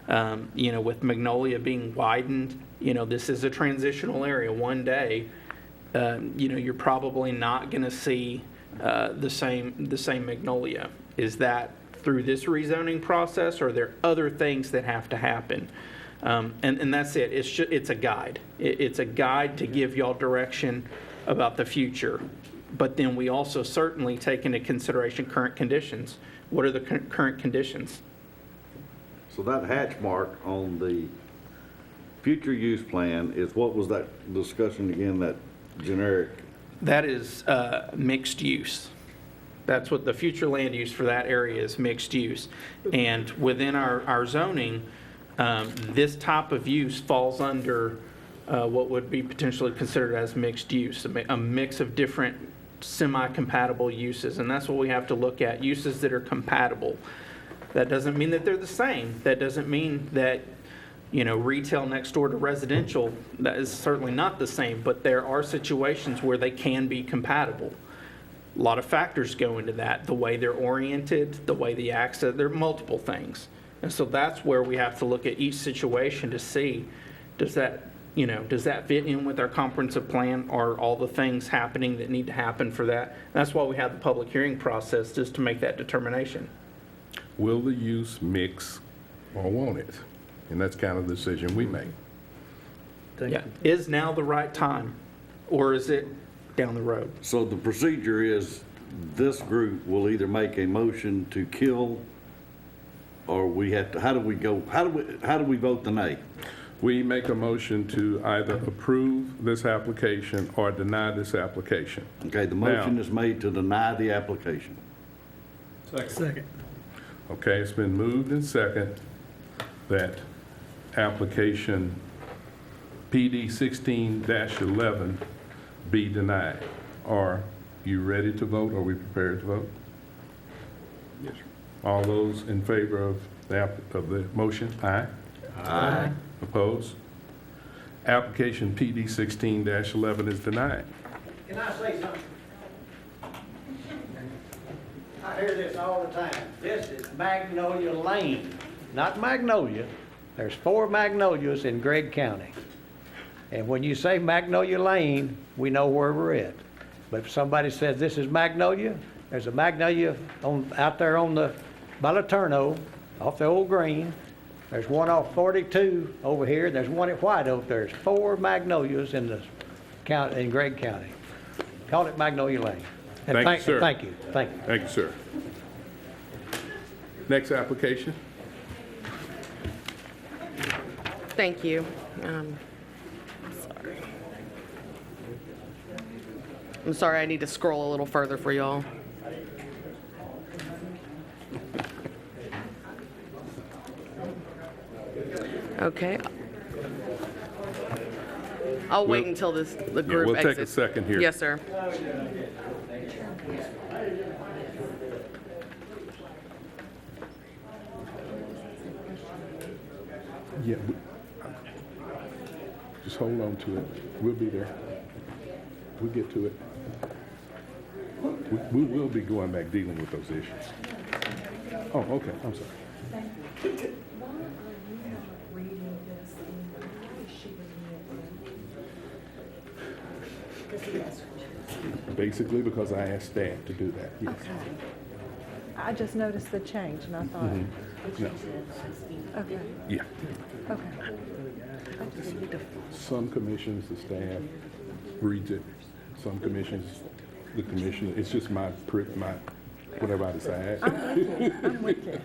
With Magnolia being widened, this is a transitional area. One day, you're probably not going to see the same Magnolia. Is that through this rezoning process, or are there other things that have to happen? And that's it. It's a guide. It's a guide to give y'all direction about the future. But then we also certainly take into consideration current conditions. What are the current conditions? So that hatch mark on the future use plan is, what was that discussion again, that generic? That is mixed use. That's what the future land use for that area is, mixed use. And within our zoning, this type of use falls under what would be potentially considered as mixed use, a mix of different semi-compatible uses. And that's what we have to look at, uses that are compatible. That doesn't mean that they're the same. That doesn't mean that retail next door to residential, that is certainly not the same, but there are situations where they can be compatible. A lot of factors go into that, the way they're oriented, the way the access, there are multiple things. And so that's where we have to look at each situation to see, does that fit in with our comprehensive plan? Are all the things happening that need to happen for that? That's why we have the public hearing process, just to make that determination. Will the use mix or won't it? And that's kind of the decision we make. Yeah. Is now the right time, or is it down the road? So the procedure is, this group will either make a motion to kill, or we have to, how do we vote the nay? We make a motion to either approve this application or deny this application. Okay, the motion is made to deny the application. Second. Okay, it's been moved and second that application PD 16-11 be denied. Are you ready to vote? Are we prepared to vote? Yes, sir. All those in favor of the motion, aye? Aye. Opposed? Application PD 16-11 is denied. Can I say something? I hear this all the time. This is Magnolia Lane, not Magnolia. There's 4 Magnolias in Gregg County. And when you say Magnolia Lane, we know where we're at. But if somebody says this is Magnolia, there's a Magnolia out there by Laterno, off the old green. There's one off 42 over here. There's one at White Oak. There's 4 Magnolias in Gregg County. Call it Magnolia Lane. And Thank you, sir. Thank you. Thank you. Thank you, sir. Next application. Thank you. I'm sorry, I need to scroll a little further for y'all. Okay. I'll wait until the group Yeah, we'll take a exits. second here. Yes, sir. Yeah. Just hold on to it. We'll be there. We'll get to it. We will be going back dealing with those issues. Oh, okay, I'm sorry. Basically because I asked staff to do that, yes. I just noticed the change and I thought, No. okay, Yeah. okay. Some commissions, the staff reads it. Some commissions, the commissioner, it's just my, whatever I decide. I'm with you,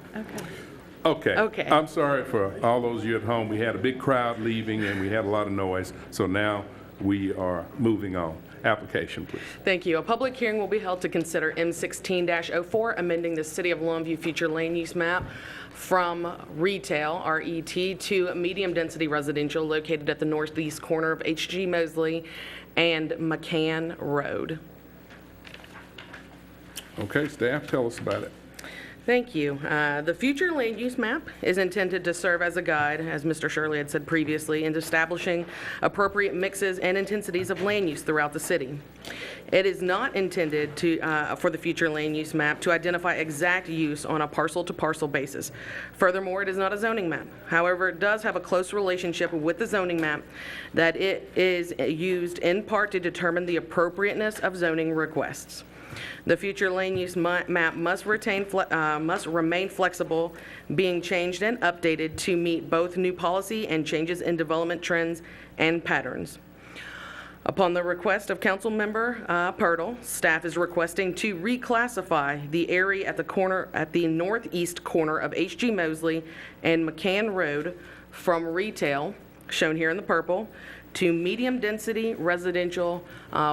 okay. Okay. I'm sorry for all those of you at home. We had a big crowd leaving and we had a lot of noise. So now we are moving on. Application, please. Thank you. A public hearing will be held to consider M16-04, amending the City of Longview future land use map from retail, RET, to medium-density residential located at the northeast corner of H.G. Mosley and McCann Road. Okay, staff, tell us about it. Thank you. The future land use map is intended to serve as a guide, as Mr. Shirley had said previously, in establishing appropriate mixes and intensities of land use throughout the city. It is not intended for the future land use map to identify exact use on a parcel-to-parcel basis. Furthermore, it is not a zoning map. However, it does have a close relationship with the zoning map that it is used in part to determine the appropriateness of zoning requests. The future land use map must remain flexible, being changed and updated to meet both new policy and changes in development trends and patterns. Upon the request of Councilmember Purtle, staff is requesting to reclassify the area at the northeast corner of H.G. Mosley and McCann Road from retail, shown here in the purple, to medium-density residential,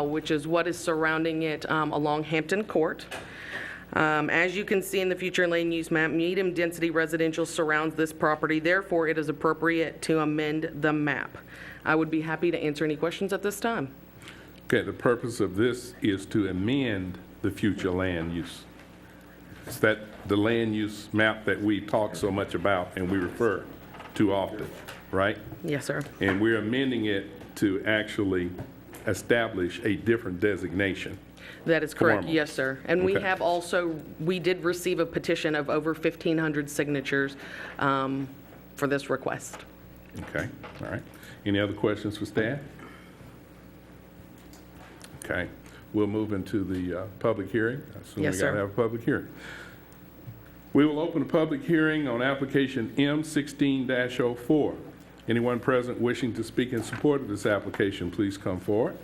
which is what is surrounding it along Hampton Court. As you can see in the future land use map, medium-density residential surrounds this property. Therefore, it is appropriate to amend the map. I would be happy to answer any questions at this time. Okay, the purpose of this is to amend the future land use. It's the land use map that we talk so much about and we refer to often, right? Yes, sir. And we're amending it to actually establish a different designation. That is correct, Formal. yes, sir. And we Okay. have also, we did receive a petition of over 1,500 signatures for this request. Okay, all right. Any other questions for staff? Okay, we'll move into the public hearing. I assume Yes, we gotta sir. have a public hearing. We will open a public hearing on application M16-04. Anyone present wishing to speak in support of this application, please come forward.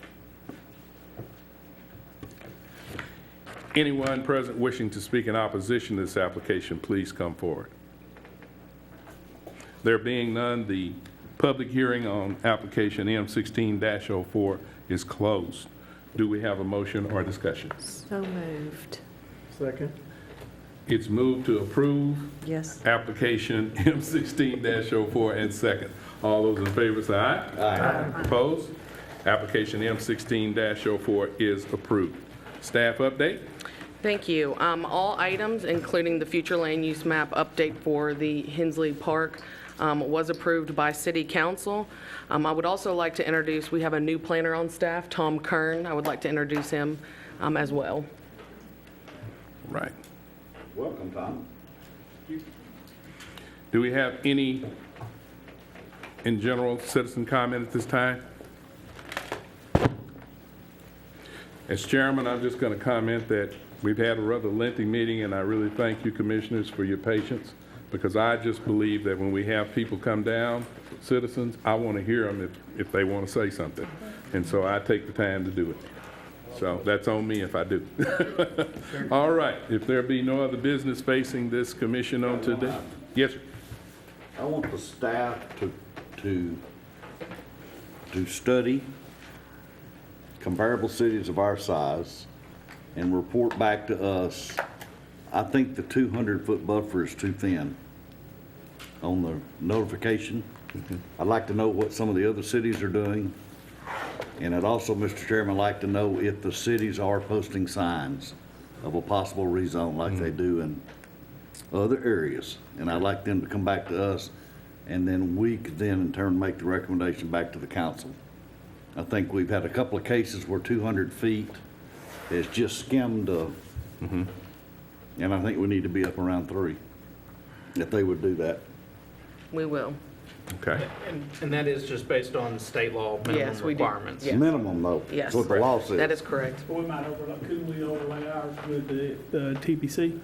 Anyone present wishing to speak in opposition to this application, please come forward. There being none, the public hearing on application M16-04 is closed. Do we have a motion or discussion? So moved. Second. It's moved to approve Yes. application M16-04 and second. All those in favor say aye. Aye. Opposed? Application M16-04 is approved. Staff update? Thank you. All items, including the future land use map update for the Hensley Park, was approved by City Council. I would also like to introduce, we have a new planner on staff, Tom Kern. I would like to introduce him as well. Right. Welcome, Tom. Do we have any, in general, citizen comment at this time? As chairman, I'm just going to comment that we've had a rather lengthy meeting, and I really thank you, commissioners, for your patience, because I just believe that when we have people come down, citizens, I want to hear them if they want to say something. And so I take the time to do it. So that's on me if I do. All right, if there be no other business facing this commission on today. Yes, sir. I want the staff to study comparable cities of our size and report back to us. I think the 200-foot buffer is too thin on the notification. I'd like to know what some of the other cities are doing. And I'd also, Mr. Chairman, like to know if the cities are posting signs of a possible rezone like they do in other areas. And I'd like them to come back to us, and then we could then in turn make the recommendation back to the council. I think we've had a couple of cases where 200 feet has just skimmed, and I think we need to be up around 3, if they would do that. We will. Okay. And that is just based on state law Yes, minimum we do. requirements. Yes. Minimum though, Yes. that's what the law says. That is correct. We might could we overlay ours with the TBC?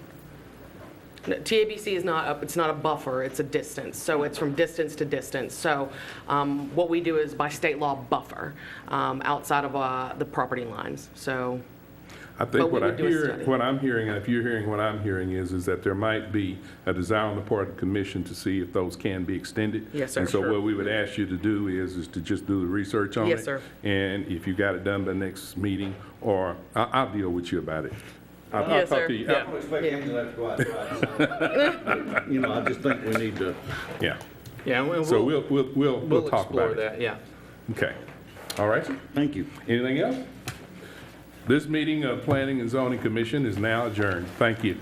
No, TABC is not, it's not a buffer, it's a distance. So it's from distance to distance. So what we do is by state law buffer outside of the property lines. So. I think But we would do a study. what I'm hearing, and if you're hearing what I'm hearing is that there might be a desire on the part of the commission to see if those can be extended. Yes, sir. And so Sure. what we would ask you to do is to just do the research on it. Yes, sir. And if you got it done by next meeting, or I'll deal with you about it. I'll Yes, talk sir. to you. Yeah. I don't expect him to have to go outside. You know, I just think we need to. Yeah. Yeah, and So we'll talk explore about it. that, yeah. Okay. All right, sir? Thank you. Anything else? This meeting of Planning and Zoning Commission is now adjourned. Thank you.